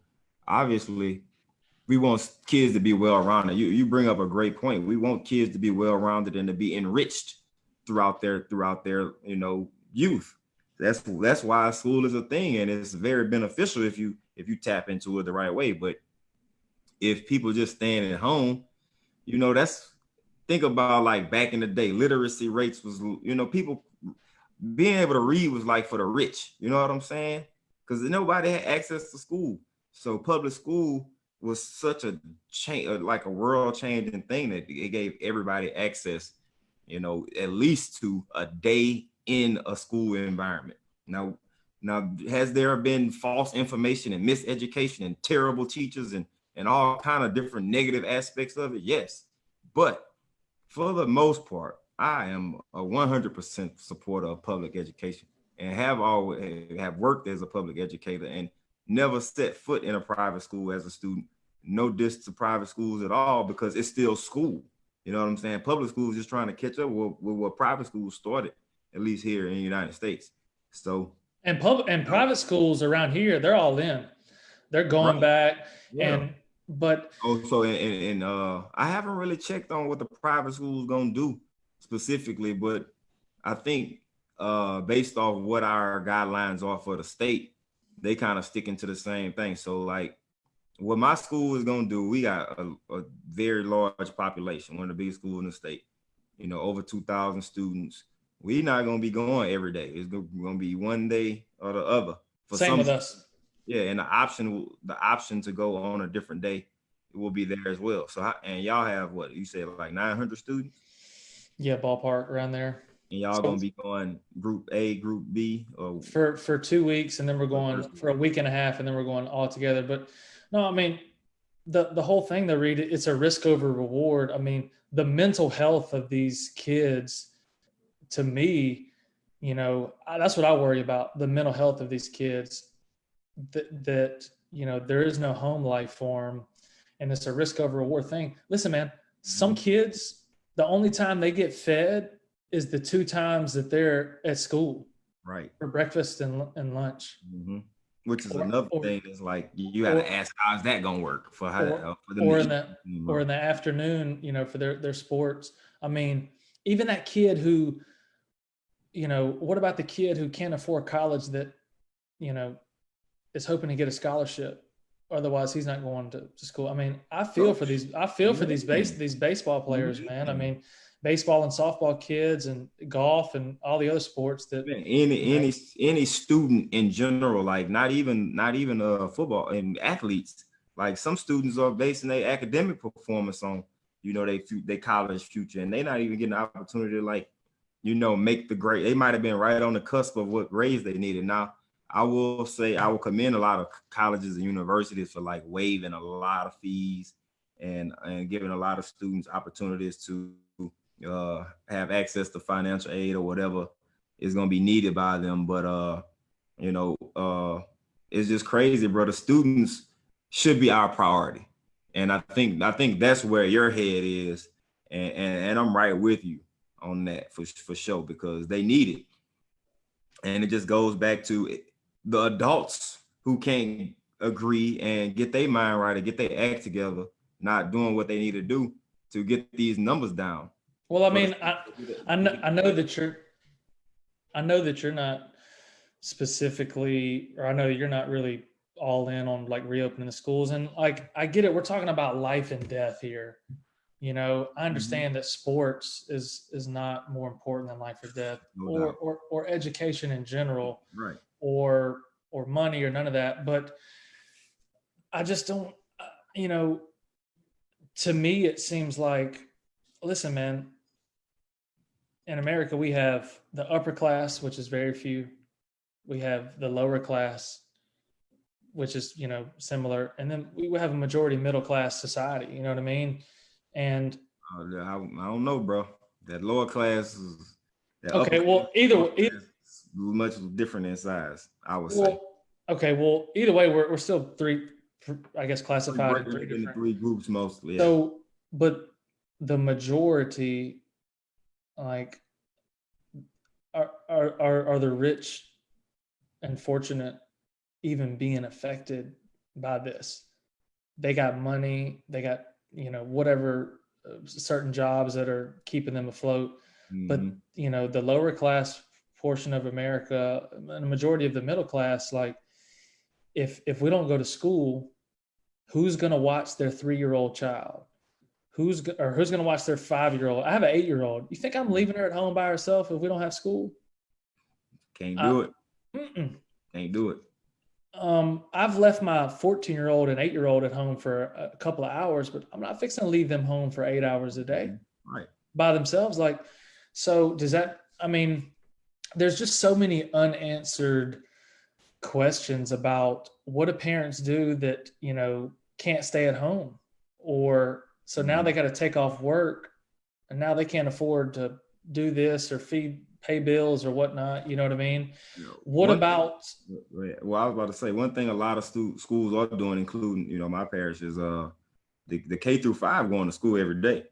obviously, we want kids to be well-rounded. You bring up a great point. We want kids to be well-rounded and to be enriched throughout their you know, youth. That's why school is a thing, and it's very beneficial if you tap into it the right way. But if people just staying at home, you know, think about like back in the day, literacy rates was, you know, people being able to read was like for the rich. You know what I'm saying? Because nobody had access to school. So public school was such a change, like a world changing thing, that it gave everybody access, you know, at least to a day in a school environment. Now, has there been false information and miseducation and terrible teachers and all kind of different negative aspects of it? Yes, but for the most part, I am a 100% supporter of public education, and have worked as a public educator and never set foot in a private school as a student. No diss to private schools at all, because it's still school. You know what I'm saying? Public schools just trying to catch up with what private schools started, at least here in the United States. So, And private schools around here, they're all in. They're going right, back, yeah. and but Also, I haven't really checked on what the private schools gonna do specifically, but I think based off what our guidelines are for the state, they kind of sticking to the same thing. So like what my school is gonna do, we got a very large population, one of the biggest schools in the state. You know, over 2,000 students. We not gonna be going every day. It's gonna be one day or the other for same some. with us. Yeah, and the option to go on a different day, it will be there as well. So and y'all have what you said, like 900 students, Yeah, ballpark around there. and y'all So gonna be going group A, group B, or for 2 weeks, and then we're going for a week and a half, and then we're going all together. But no, I mean the whole thing, though, Reed, it's a risk over reward. I mean, the mental health of these kids, to me, you know, that's what I worry about, the mental health of these kids, that you know, there is no home life for them, and it's a risk over reward thing. Listen, man, some kids, the only time they get fed is the 2 times that they're at school right, for breakfast and lunch. mm-hmm. Which is or another or thing. Is like you got to ask, how's that gonna work for for them to or in eat? the or in the afternoon, you know, for their sports. I mean, even that kid who, you know, what about the kid who can't afford college, that, you know, is hoping to get a scholarship? Otherwise, he's not going to school. I mean, I feel for these baseball players, man. I mean, baseball and softball kids, and golf, and all the other sports that, Man, you know, any student in general, like not even football and athletes. Like some students are basing their academic performance on, you know, they college future, and they not even getting the opportunity to, like, you know, make the grade. They might have been right on the cusp of what grades they needed. Now, I will say I will commend a lot of colleges and universities for like waiving a lot of fees and giving a lot of students opportunities to have access to financial aid or whatever is going to be needed by them. But you know, it's just crazy, bro. The students should be our priority, and I think that's where your head is, and I'm right with you on that for sure, because they need it. And it just goes back to the adults who can't agree and get their mind right or get their act together, not doing what they need to do to get these numbers down. well, I mean, I know that you're not specifically, or I know you're not really all in on like reopening the schools, and like I get it. We're talking about life and death here. You know, I understand that sports is not more important than life or death, No doubt. or education in general, Right. or money, or none of that. But I just don't, you know, to me it seems like, listen, man, in America we have the upper class, which is very few. We have the lower class, which is, you know, similar, and then we have a majority middle class society. You know what I mean? And I don't know, bro. That lower class is that upper Okay, well, upper class is much different in size, I would say. well, either way, we're still three, I guess, We classified in break three it into different. three groups mostly. Yeah. So, but the majority, like, are the rich and fortunate even being affected by this? They got money, they got, whatever, certain jobs that are keeping them afloat. But, Mm-hmm. the lower class portion of America and the majority of the middle class, like, if we don't go to school, who's going to watch their 3-year-old child? Who's going to watch their 5-year-old? I have an 8-year-old. You think I'm leaving her at home by herself if we don't have school? Can't do it. Mm-mm. Can't do it. I've left my 14-year-old and 8-year-old at home for a couple of hours, but I'm not fixing to leave them home for 8 hours a day Right. by themselves. Like, so does that, I mean, there's just so many unanswered questions about what do parents do that, can't stay at home, or so now they got to take off work and now they can't afford to do this or pay bills or whatnot. You know what I mean? What about? Well, I was about to say one thing. A lot of schools are doing, including my parish, is the K through 5 going to school every day.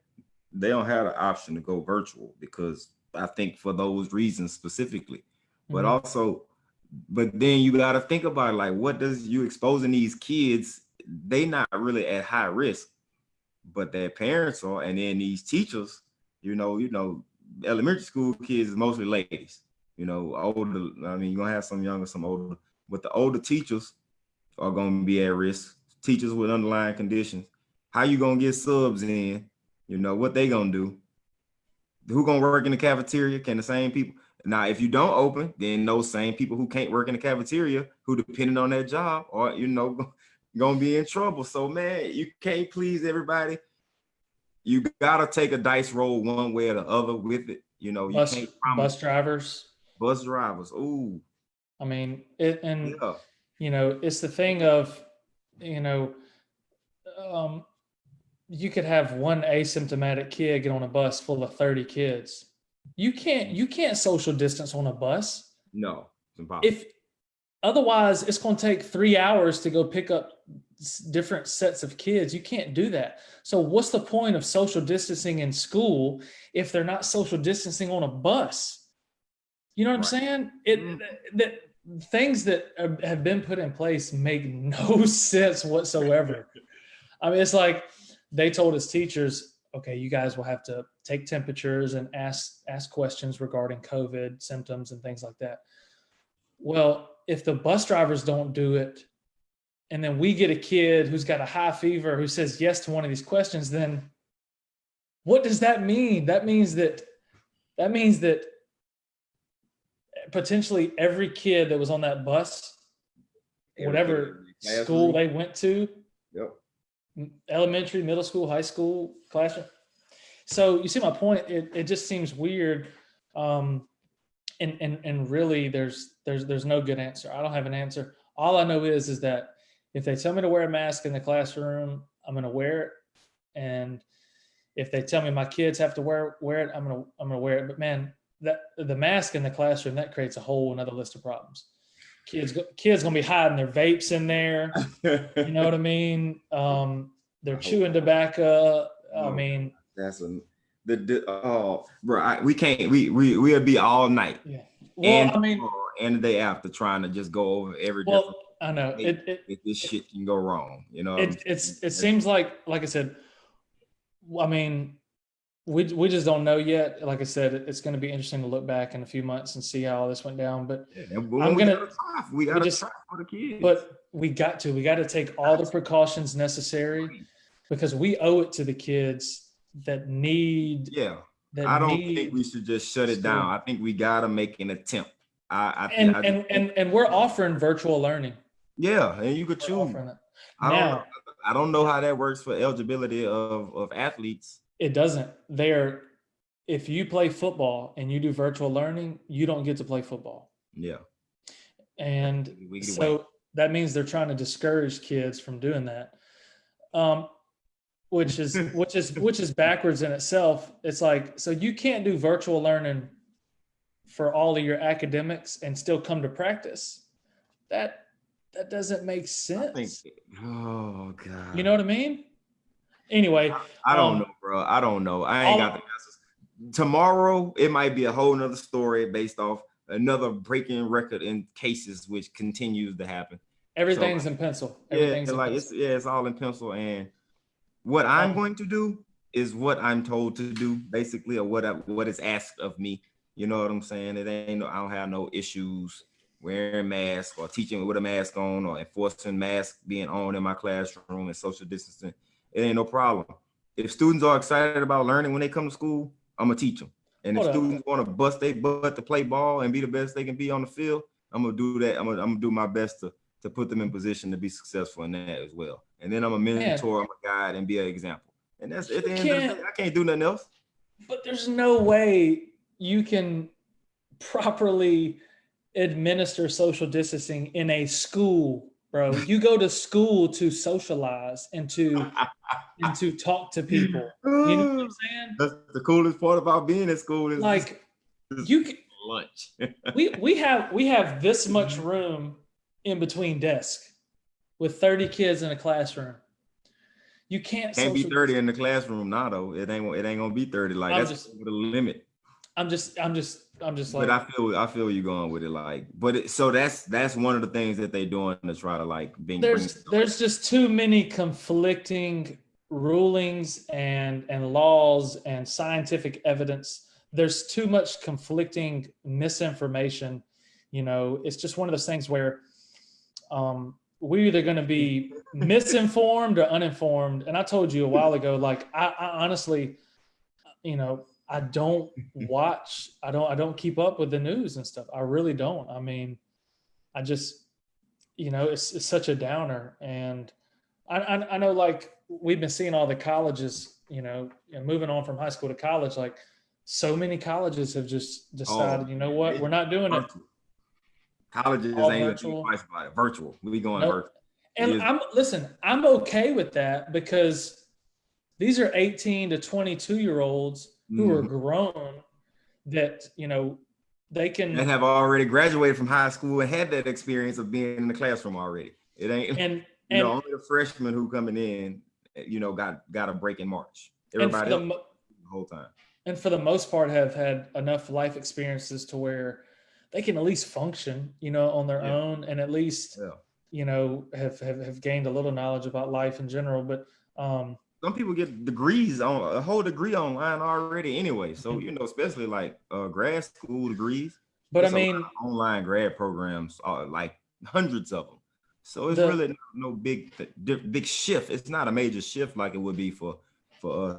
They don't have the option to go virtual because I think for those reasons specifically, but also, but then you got to think about it, like what does you exposing these kids? They not really at high risk, but their parents are, and then these teachers, elementary school kids is mostly ladies, older. I mean, you're gonna have some younger, some older, but the older teachers are gonna be at risk. Teachers with underlying conditions. How you gonna get subs in? What they gonna do? Who gonna work in the cafeteria? Can the same people? Now, if you don't open, then those same people who can't work in the cafeteria, who depending on that job, are gonna be in trouble. So man, you can't please everybody. You gotta take a dice roll one way or the other with it. You can't promise Bus drivers. bus drivers. Ooh, I mean, yeah, it's the thing of, you know, um, you could have one asymptomatic kid get on a bus full of 30 kids. You can't social distance on a bus. no, it's impossible. If otherwise, it's going to take 3 hours to go pick up different sets of kids. You can't do that. So what's the point of social distancing in school if they're not social distancing on a bus? You know what I'm saying? That things that have been put in place make no sense whatsoever. I mean, it's like they told us teachers, okay, you guys will have to take temperatures and ask questions regarding COVID symptoms and things like that. Well, if the bus drivers don't do it, and then we get a kid who's got a high fever who says yes to one of these questions, then what does that mean? That means that potentially every kid that was on that bus, whatever school they went to, yep, elementary, middle school, high school, classroom. So you see my point. It just seems weird, and really there's no good answer. I don't have an answer. All I know is that if they tell me to wear a mask in the classroom, I'm going to wear it, and if they tell me my kids have to wear it, I'm gonna wear it. But man, that the mask in the classroom, that creates a whole another list of problems. Kids gonna be hiding their vapes in there. You know what I mean? They're chewing tobacco. I mean, that's bro. We can't. We'll be all night. Yeah. Well, I mean, and the day after trying to just go over every. Well, I know this shit can go wrong. It seems like I said. I mean, we just don't know yet. Like I said, it's going to be interesting to look back in a few months and see how all this went down. But we gotta try for the kids. But we got to take all the precautions necessary because we owe it to the kids that need. Yeah. I don't think we should just shut it down. I think we gotta make an attempt. And we're offering virtual learning. Yeah, and you could choose. I don't know how that works for eligibility of athletes. It doesn't. If you play football and you do virtual learning, you don't get to play football. Yeah. And so that means they're trying to discourage kids from doing that. which is backwards in itself. It's like, so you can't do virtual learning for all of your academics and still come to practice. That doesn't make sense. Oh God. You know what I mean? Anyway, I don't know, bro. I don't know. I ain't got the answers. Tomorrow, it might be a whole nother story based off another breaking record in cases, which continues to happen. Everything's in pencil. Everything's in pencil. It's all in pencil. And what I'm going to do is what I'm told to do, basically, or what is asked of me. You know what I'm saying? I don't have no issues wearing masks or teaching with a mask on or enforcing masks being on in my classroom and social distancing. It ain't no problem. If students are excited about learning when they come to school, I'm gonna teach them. And if students want to bust their butt to play ball and be the best they can be on the field, I'm gonna do that. I'm gonna do my best to put them in position to be successful in that as well. And then I'm a mentor, I'm a guide, and be an example. And that's at the end of the day, I can't do nothing else. But there's no way you can properly administer social distancing in a school, bro. You go to school to socialize and to talk to people. You know what I'm saying? That's the coolest part about being in school is like you can lunch. we have this much room in between desks with 30 kids in a classroom. You can't be 30 in the classroom now though. It ain't gonna be 30. Like that's the limit. I'm just like. But I feel you going with it. Like, so that's one of the things that they doing to try to like there's just too many conflicting rulings and laws and scientific evidence. There's too much conflicting misinformation. You know, it's just one of those things where we're either going to be misinformed or uninformed. And I told you a while ago, like I honestly, you know, I don't watch, I don't keep up with the news and stuff. I really don't. I mean, I just, you know, it's such a downer. And I know, like, we've been seeing all the colleges, you know, moving on from high school to college, like so many colleges have just decided, you know what, we're not doing it. Colleges ain't virtual. Virtual. We going virtual. And I'm okay with that because these are 18 to 22-year-olds who are grown that, you know, they can and have already graduated from high school and had that experience of being in the classroom already. It ain't only the freshmen who coming in, you know, got a break in March. Everybody else the whole time. And for the most part have had enough life experiences to where they can at least function, you know, on their own, and at least, you know, have gained a little knowledge about life in general. But some people get degrees on a whole degree online already anyway. So, you know, especially like grad school degrees. But I mean, online grad programs are like hundreds of them. So it's really no big shift. It's not a major shift like it would be for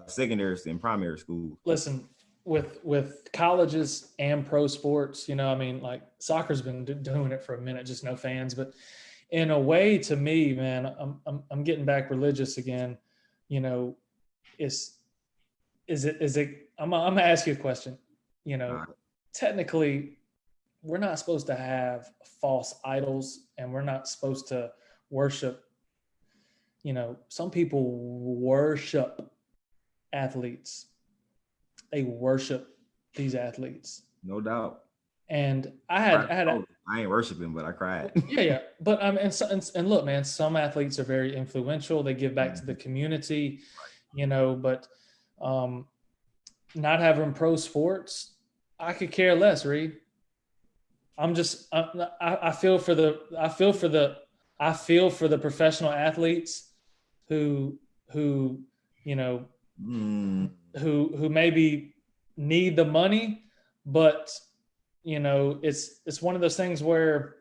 secondary and primary school. Listen, with colleges and pro sports, you know, I mean, like soccer's been doing it for a minute, just no fans. But in a way, to me, man, I'm getting back religious again. You know, is it? I'm gonna ask you a question. You know, technically, we're not supposed to have false idols, and we're not supposed to worship. You know, some people worship athletes. They worship these athletes. No doubt. And I ain't worshiping, but I cried. Yeah. But and look, man, some athletes are very influential. They give back to the community, you know. But not having pro sports, I could care less, Reed. I feel for the professional athletes who you know who maybe need the money, but you know, it's one of those things where,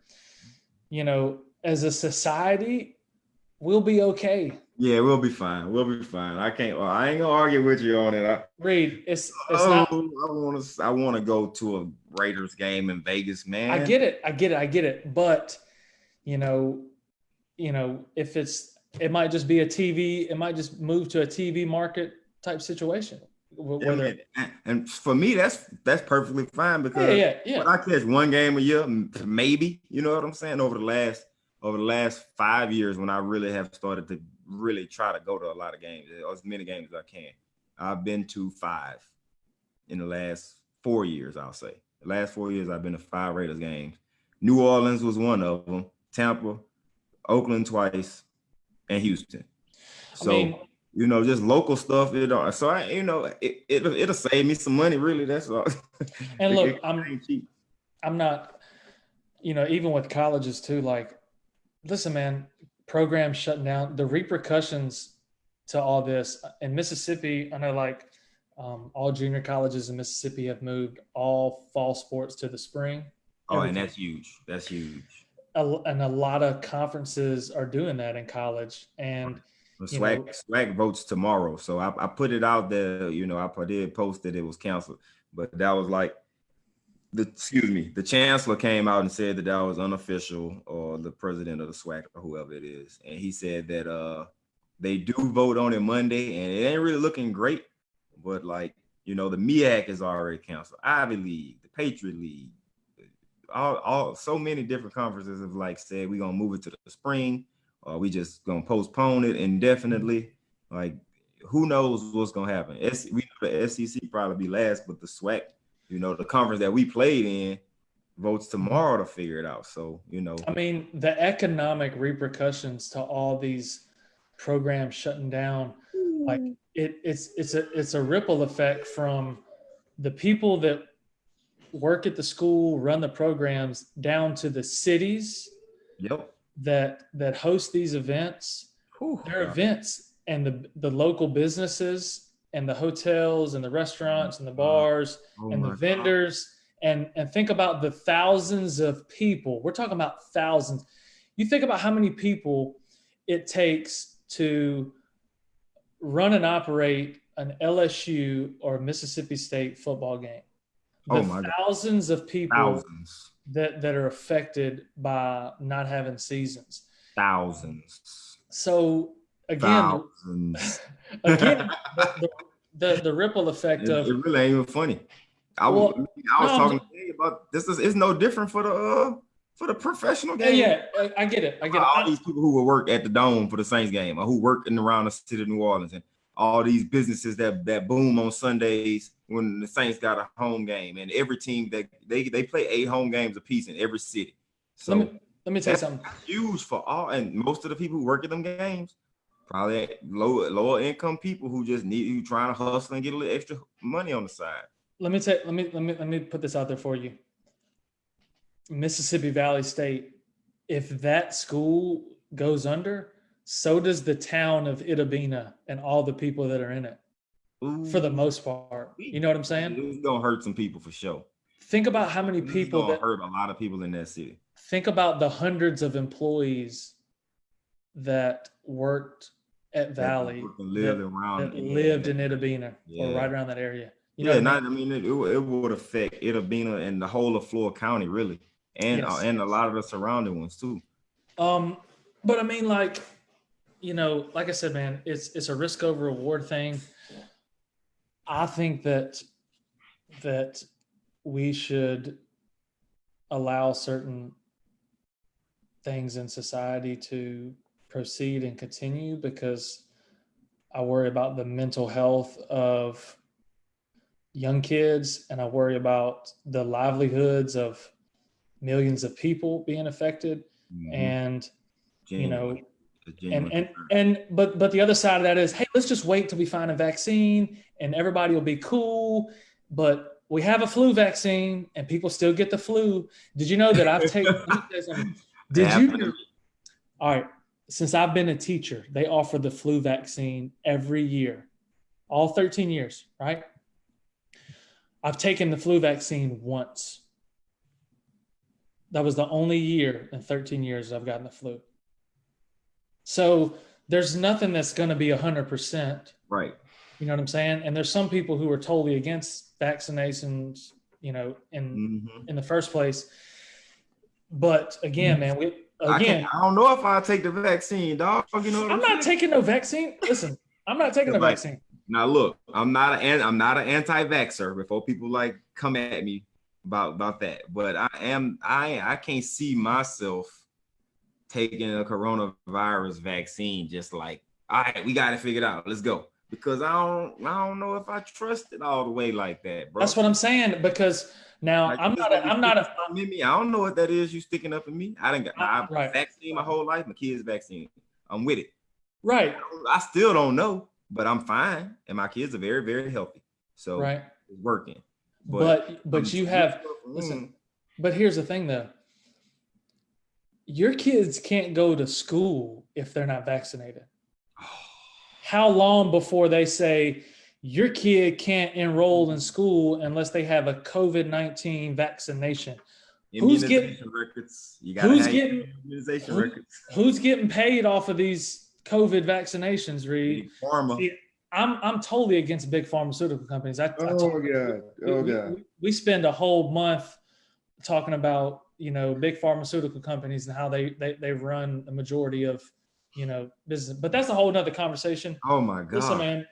you know, as a society, we'll be okay. Yeah, we'll be fine. I ain't gonna argue with you on it. Reed, it's not. I want to go to a Raiders game in Vegas, man. I get it. But you know, if it might just be a TV. It might just move to a TV market type situation. And for me, that's perfectly fine because when I catch one game a year, maybe, you know what I'm saying, over the last 5 years when I really have started to really try to go to a lot of games, or as many games as I can. I've been to 5 in the last 4 years, I'll say. The last 4 years, I've been to 5 Raiders games. New Orleans was one of them. Tampa, Oakland twice, and Houston. I mean, So, just local stuff. So it'll save me some money. Really, that's all. and look, ain't cheap. I'm not, even with colleges too. Like, listen, man, programs shutting down. The repercussions to all this in Mississippi. I know, like, all junior colleges in Mississippi have moved all fall sports to the spring. Oh, and that's huge. That's huge. And a lot of conferences are doing that in college. And SWAC votes tomorrow, so I put it out there. I did post that it was canceled, but that was like the chancellor came out and said that was unofficial, or the president of the SWAC or whoever it is, and he said that they do vote on it Monday, and it ain't really looking great. But the MEAC is already canceled. Ivy League, the Patriot League, all so many different conferences have said we're gonna move it to the spring, or we just gonna postpone it indefinitely. Who knows what's gonna happen? We know the SEC probably be last, but the SWAC, the conference that we played in, votes tomorrow to figure it out. So I mean, the economic repercussions to all these programs shutting down, it's a ripple effect from the people that work at the school, run the programs, down to the cities that host these events. Their events, and the local businesses and the hotels and the restaurants and the bars and the vendors. And think about the thousands of people. We're talking about thousands. You think about how many people it takes to run and operate an LSU or Mississippi State football game. Thousands of people that are affected by not having seasons. Thousands. So again, the ripple effect of it really ain't even funny. I was talking today about this. It's no different for the professional game. Yeah, I get it. All these people who will work at the Dome for the Saints game, or who work in around the city of New Orleans, and all these businesses that boom on Sundays when the Saints got a home game, and every team that they play 8 home games apiece in every city. So let me tell you something. Huge for all, and most of the people who work at them games, probably lower income people who just who trying to hustle and get a little extra money on the side. Let me put this out there for you. Mississippi Valley State, if that school goes under, so does the town of Itta Bena and all the people that are in it. Ooh. For the most part. You know what I'm saying? It's gonna hurt some people for sure. Think about how many people that hurt a lot of people in that city. Think about the hundreds of employees that worked at Valley lived in Itta Bena or right around that area. It would affect Itta Bena and the whole of Florida County, really, and a lot of the surrounding ones too. But I mean, like I said, man, it's a risk over reward thing. I think that we should allow certain things in society to proceed and continue, because I worry about the mental health of young kids, and I worry about the livelihoods of millions of people being affected. Mm-hmm. And but the other side of that is, hey, let's just wait till we find a vaccine and everybody will be cool. But we have a flu vaccine and people still get the flu. Did you know that I've taken? All right. Since I've been a teacher, they offer the flu vaccine every year, all 13 years, right? I've taken the flu vaccine once. That was the only year in 13 years I've gotten the flu. So there's nothing that's going to be 100%. Right. You know what I'm saying? And there's some people who are totally against vaccinations, in the first place. But again, man, I don't know if I'll take the vaccine, dog. You know what I'm not taking no vaccine. Listen, I'm not taking the vaccine. Now look, I'm not an anti-vaxxer before people come at me about that. But I can't see myself taking a coronavirus vaccine just all right, we got it figured out. Let's go. Because I don't know if I trust it all the way like that, bro. That's what I'm saying. Because now Like, I'm not a I don't know what that is you sticking up for me. I didn't got I've right. vaccine my whole life. My kids vaccine. I'm with it. Right. I still don't know, but I'm fine. And my kids are very, very healthy. So right. it's working. But you have listen, but here's the thing though. Your kids can't go to school if they're not vaccinated. How long before they say your kid can't enroll in school unless they have a COVID-19 vaccination? Immunization records. You gotta have immunization records. Who's getting paid off of these COVID vaccinations, Reed? Big pharma. See, I'm totally against big pharmaceutical companies. We spend a whole month talking about big pharmaceutical companies and how they run the majority of business, but that's a whole nother conversation. Oh my God! Listen, man,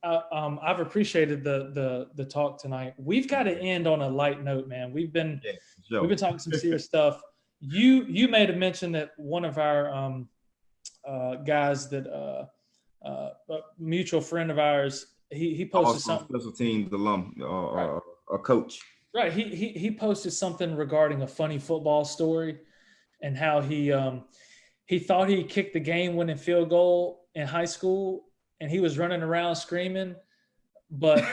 I've appreciated the talk tonight. We've got to end on a light note, man. We've been talking some serious stuff. You made a mention that one of our guys that a mutual friend of ours, he posted something. Special teams alum, a coach. Right. He posted something regarding a funny football story and how he thought he kicked the game-winning field goal in high school and he was running around screaming, but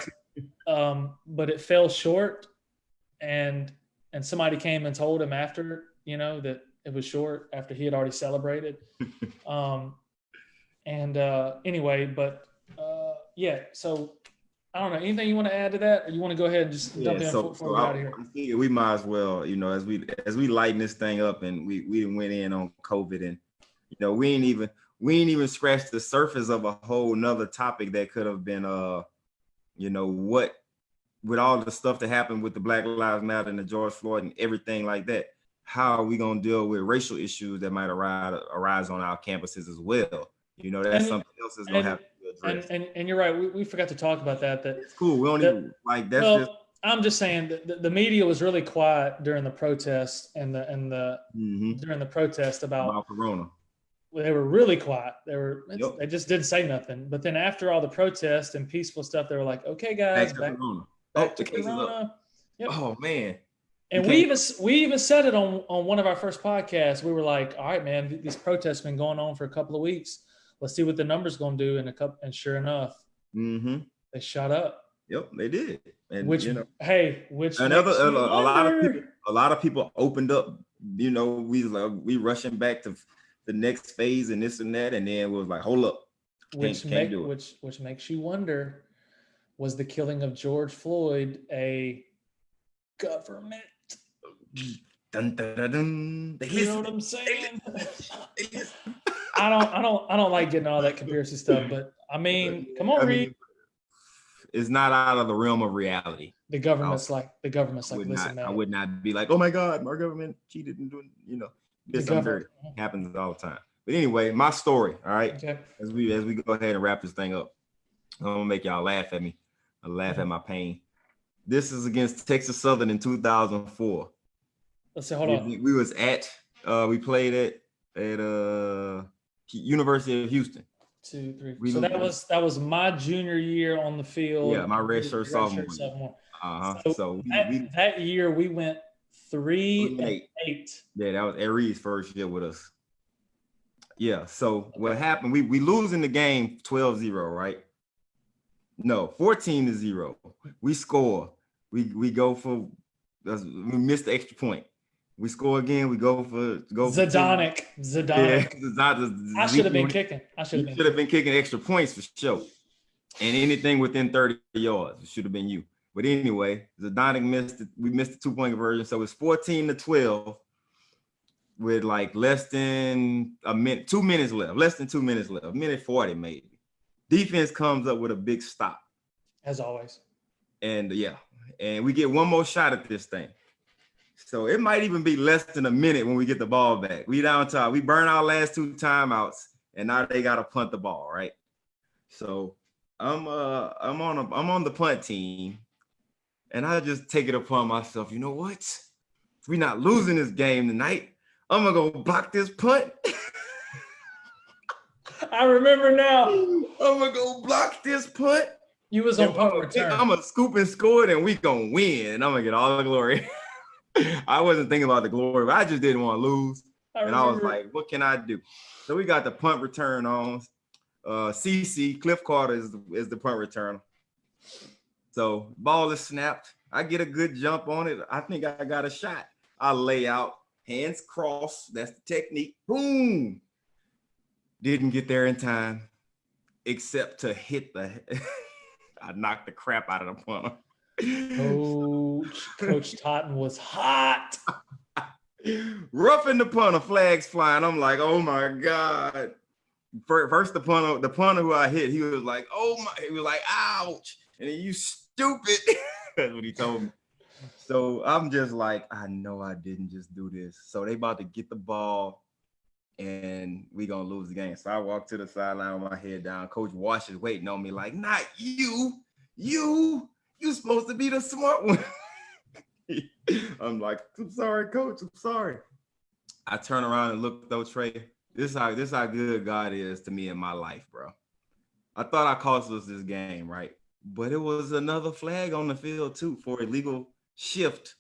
it fell short, and somebody came and told him after, that it was short after he had already celebrated. Anyway, but yeah, so I don't know. Anything you want to add to that, or you want to go ahead and just dump in before we get out of here? I'm thinking we might as well, as we lighten this thing up, and we went in on COVID, and we ain't even scratched the surface of a whole nother topic that could have been what, with all the stuff that happened with the Black Lives Matter and the George Floyd and everything like that. How are we gonna deal with racial issues that might arise on our campuses as well? That's something else that's gonna have to be addressed. And you're right. We forgot to talk about that. It's cool. We don't even like that's well, just. I'm just saying that the media was really quiet during the protest and during the protest about Corona. They were really quiet. They just didn't say nothing. But then after all the protests and peaceful stuff, they were like, "Okay, guys, back to Corona." Yep. Oh man. And we even said it on one of our first podcasts. We were like, "All right, man, these protests have been going on for a couple of weeks. Let's see what the numbers going to do in a couple." And sure enough, they shot up. Yep, they did. And a lot of people opened up. We rushing back to the next phase and this and that, and then it was like, hold up, which makes you wonder: was the killing of George Floyd a government? Dun, dun, dun, dun. You know what I'm saying? I don't like getting all that conspiracy stuff, but I mean, come on, Reed. It's not out of the realm of reality. The government's like, listen, man. I would not be like, oh my God, my government cheated and doing, this happens all the time. But anyway, my story, all right. Okay. As we go ahead and wrap this thing up, I'm gonna make y'all laugh at me. I laugh at my pain. This is against Texas Southern in 2004. Let's say, hold on. We was we played at University of Houston. 2, 3. So that was my junior year on the field. Yeah, my redshirt sophomore. So that year we went 3-8. Yeah, that was Aries' first year with us. Yeah. So what happened? We losing the game 12-0, right? No, 14-0. We score. We go for. We missed the extra point. We score again. We go for Zidonic. Yeah, I should have been kicking. Should have been kicking extra points for sure. And anything within 30 yards, it should have been you. But anyway, Zidonic missed it. We missed the 2-point conversion, so it's 14-12 with like less than a minute, 2 minutes left. Less than 2 minutes left. 1:40 maybe. Defense comes up with a big stop, as always. And and we get one more shot at this thing. So it might even be less than a minute when we get the ball back. We down top. We burn our last 2 timeouts, and now they got to punt the ball, right? So I'm on the punt team, and I just take it upon myself. You know what? We're not losing this game tonight. I'm gonna go block this punt. I remember now. I'm gonna go block this punt. You was on punt return. I'm gonna scoop and score it, and we gonna win. And I'm gonna get all the glory. I wasn't thinking about the glory, but I just didn't want to lose. I was like, what can I do? So we got the punt return on. CC Cliff Carter is the punt returner. So ball is snapped. I get a good jump on it. I think I got a shot. I lay out, hands crossed. That's the technique. Boom. Didn't get there in time, except to hit the. I knocked the crap out of the punter. Coach Totten was hot. Roughing the punter, flags flying. I'm like, oh my God. First the punter who I hit, he was like, oh my, he was like, ouch. And then, you stupid. That's what he told me. So I'm just like, I know I didn't just do this. So they about to get the ball and we gonna lose the game. So I walk to the sideline with my head down. Coach Wash is waiting on me like, not you. You supposed to be the smart one. I'm like, I'm sorry, Coach. I'm sorry. I turn around and look though, Trey. This is how good God is to me in my life, bro. I thought I cost us this game, right? But it was another flag on the field too for illegal shift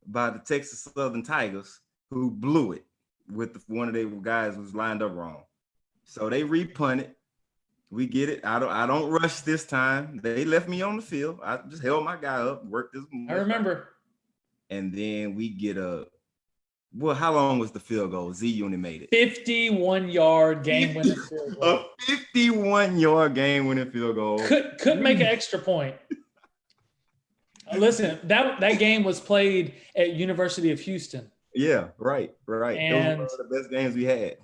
by the Texas Southern Tigers, who blew it with one of their guys who was lined up wrong. So they repunt it. We get it. I don't rush this time. They left me on the field. I just held my guy up, worked this. I remember. And then we get well, how long was the field goal? Z Unit made it. 51-yard game-winning field goal. A 51-yard game-winning field goal. Couldn't make an extra point. Listen, that game was played at University of Houston. Yeah, right. And those were one of the best games we had.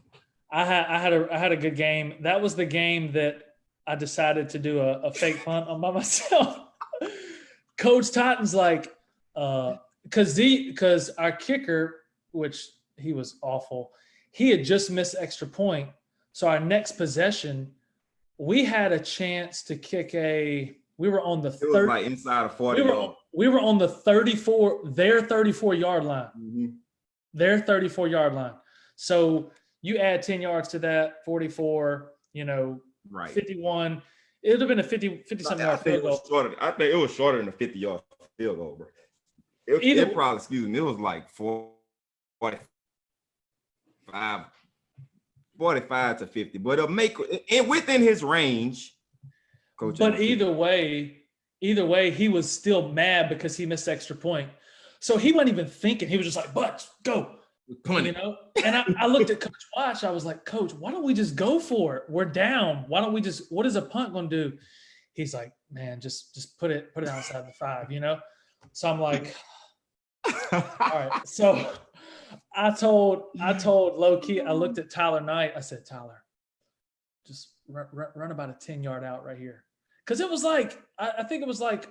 I had a good game. That was the game that I decided to do a fake punt on by myself. Coach Totten's like, because our kicker, which he was awful, he had just missed extra point. So our next possession, we had a chance to kick we were on the it was like inside of 40 yards. We were on the 34-yard line. Mm-hmm. Their 34-yard line. So you add 10 yards to that, 44, right. 51. It would have been a 50-something yard field goal. I think it was shorter than a 50-yard field goal, bro. It probably, it was like 45 to 50, but it'll make it within his range. Coach, but either way, he was still mad because he missed extra point. So he wasn't even thinking. He was just like, "Butts, go." Punny. And I looked at Coach Watch. I was like, Coach, why don't we just go for it? We're down. Why don't we just? What is a punt going to do? He's like, man, just put it outside the 5. So I'm like, all right. So I told low key. I looked at Tyler Knight. I said, Tyler, just run about a 10-yard out right here, because it was like I think it was like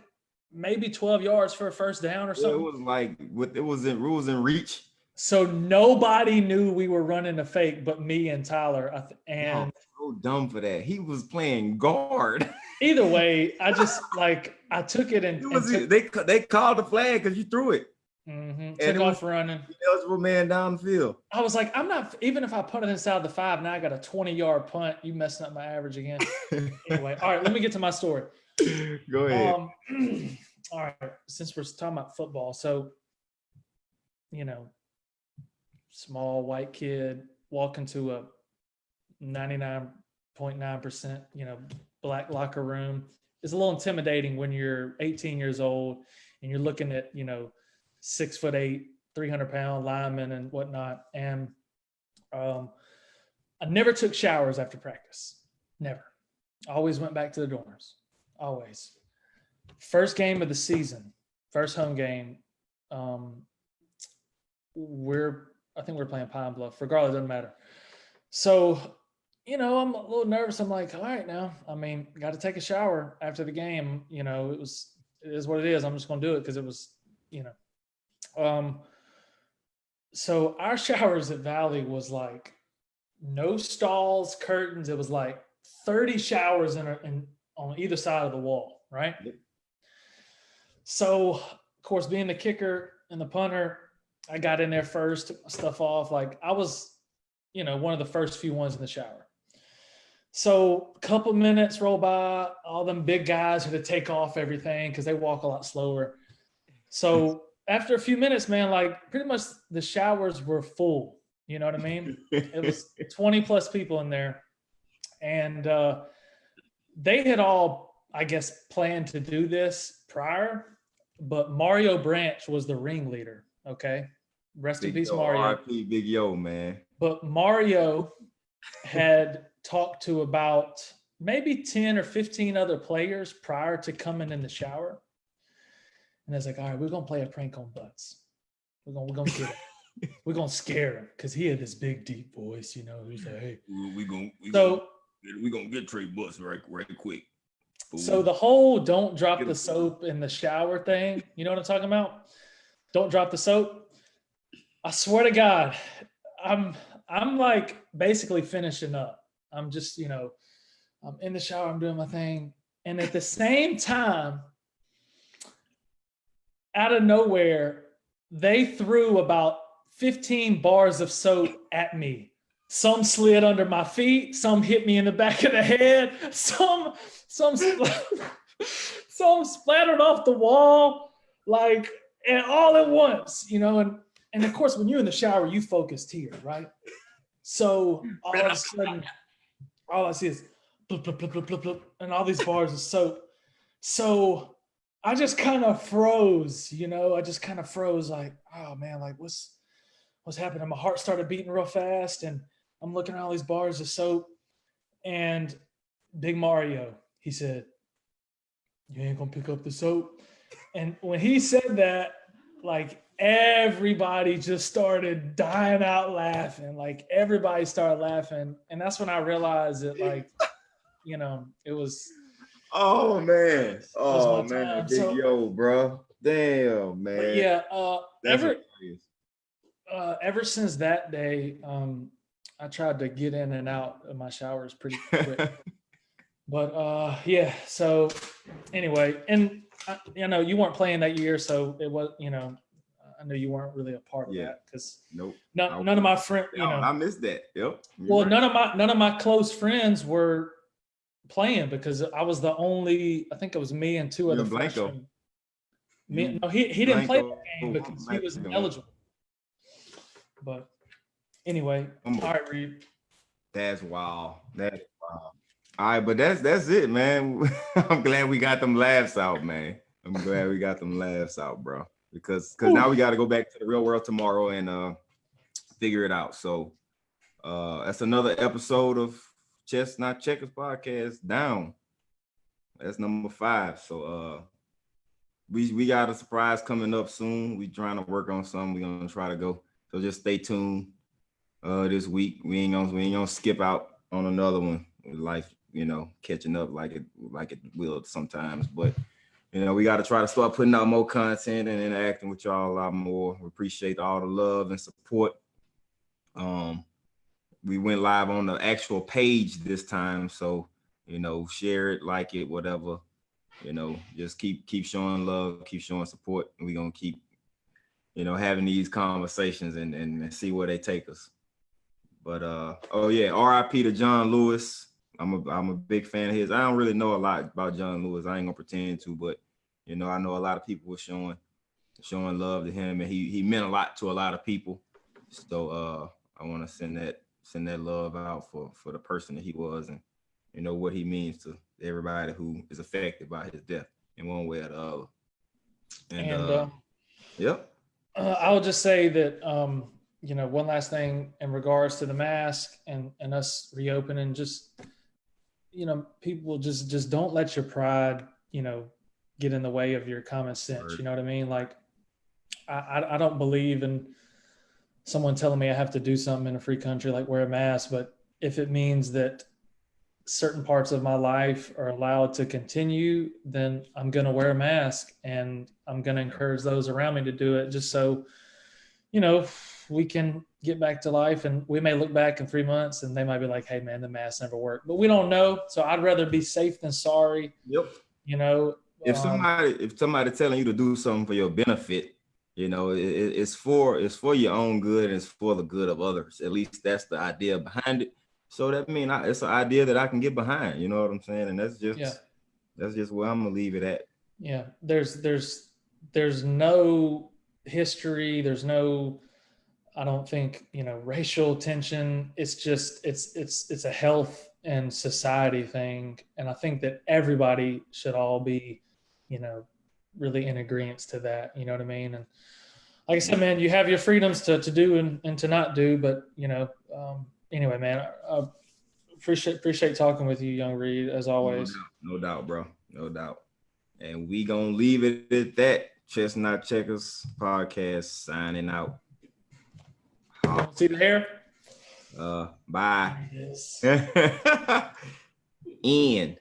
maybe 12 yards for a first down or something. It was like it was in rules and reach. So nobody knew we were running a fake but me and Tyler. And so dumb for that. He was playing guard. Either way, I just I took it and they called the flag because you threw it. Mm-hmm. Took off running. Eligible man down the field. I was like, I'm not, even if I put it inside the 5, now I got a 20-yard punt. You messing up my average again. Anyway, all right, let me get to my story. Go ahead. All right, since we're talking about football, so small white kid walking to a 99.9%, black locker room is a little intimidating when you're 18 years old and you're looking at, 6'8", 300-pound linemen and whatnot. And I never took showers after practice. Never. Always went back to the dorms. Always. First game of the season, first home game. I think we're playing Pine Bluff. Regardless, it doesn't matter. So, I'm a little nervous. I'm like, all right, now, got to take a shower after the game. It is what it is. I'm just going to do it because it was, So our showers at Valley was like no stalls, curtains. It was like 30 showers on either side of the wall, right? Yep. So, of course, being the kicker and the punter, I got in there first, took my stuff off. Like I was, one of the first few ones in the shower. So a couple minutes roll by, all them big guys had to take off everything because they walk a lot slower. So after a few minutes, man, like pretty much the showers were full. You know what I mean? It was 20 plus people in there. And they had all, I guess, planned to do this prior, but Mario Branch was the ringleader. Okay. Rest in peace, Mario. RIP, Big Yo, man. But Mario had talked to about maybe 10 or 15 other players prior to coming in the shower. And I was like, all right, we're going to play a prank on Butts. We're going to get him. We're going to scare him because he had this big, deep voice, you know. He's like, hey. We're going to get Trey Butts right quick. So the whole don't drop the soap in the shower thing, you know what I'm talking about? Don't drop the soap. I swear to God, I'm like basically finishing up. I'm just, you know, I'm in the shower, I'm doing my thing. And at the same time, out of nowhere, they threw about 15 bars of soap at me. Some slid under my feet, some hit me in the back of the head, some splattered off the wall, like, and all at once, you know, and of course, when you're in the shower, you focused here, right? So all of a sudden, all I see is blub, blub, blub, blub, blub, blub, and all these bars of soap. So I just kind of froze, you know, like, oh man, like what's happening? My heart started beating real fast and I'm looking at all these bars of soap, and Big Mario, he said, you ain't gonna pick up the soap. And when he said that, like everybody just started dying out laughing. Like everybody started laughing. And that's when I realized that, like, you know, it was. Oh man. Oh man. Big Yo, bro. Damn, man. But yeah. Ever since that day, I tried to get in and out of my showers pretty quick. But yeah, so anyway, and you know, you weren't playing that year, so it was, you know, I know you weren't really a part of that because none of my friends, you know, I missed that. Yep. Well, right. none of my close friends were playing because I was the only. I think it was me and two other freshmen. No, he didn't play that game because he was ineligible. But anyway, all right, Reed. That's wild. That's wild. All right, but that's it, man. I'm glad we got them laughs out, man. I'm glad we got them laughs out, bro. Because now we got to go back to the real world tomorrow and figure it out. So that's another episode of Chess Not Checkers podcast down. That's number 5. So we got a surprise coming up soon. We trying to work on something. We're gonna try to go. So just stay tuned this week. We ain't gonna skip out on another one. Life, you know, catching up like it will sometimes. But you know, we got to try to start putting out more content and interacting with y'all a lot more. We appreciate all the love and support. We went live on the actual page this time, so you know, share it, like it, whatever. You know, just keep showing love, keep showing support, and we're gonna keep, you know, having these conversations and see where they take us. But oh yeah, RIP to John Lewis. I'm a big fan of his. I don't really know a lot about John Lewis. I ain't gonna pretend to, but you know, I know a lot of people were showing love to him, and he meant a lot to a lot of people. So I want to send that love out for the person that he was, and you know what he means to everybody who is affected by his death in one way or the other. And yep. I would just say that you know, one last thing in regards to the mask and us reopening, just, you know, people just don't let your pride, you know, get in the way of your common sense. You know what I mean? Like, I don't believe in someone telling me I have to do something in a free country, like wear a mask. But if it means that certain parts of my life are allowed to continue, then I'm going to wear a mask, and I'm going to encourage those around me to do it, just so, you know, we can get back to life. And we may look back in 3 months and they might be like, hey man, the mask never worked, but we don't know. So I'd rather be safe than sorry. Yep. You know, if somebody telling you to do something for your benefit, you know, it's for your own good and it's for the good of others. At least that's the idea behind it. So that mean it's an idea that I can get behind. You know what I'm saying? And that's just where I'm gonna leave it at. Yeah. There's no history. There's no, I don't think, racial tension. It's just it's a health and society thing, and I think that everybody should all be, you know, really in agreement to that. You know what I mean? And like I said, man, you have your freedoms to do and to not do, but anyway, man, I appreciate talking with you, Young Reed, as always. No doubt, bro. No doubt. And we gonna leave it at that. Chestnut Checkers podcast signing out. See the hair? Bye. Yes. End.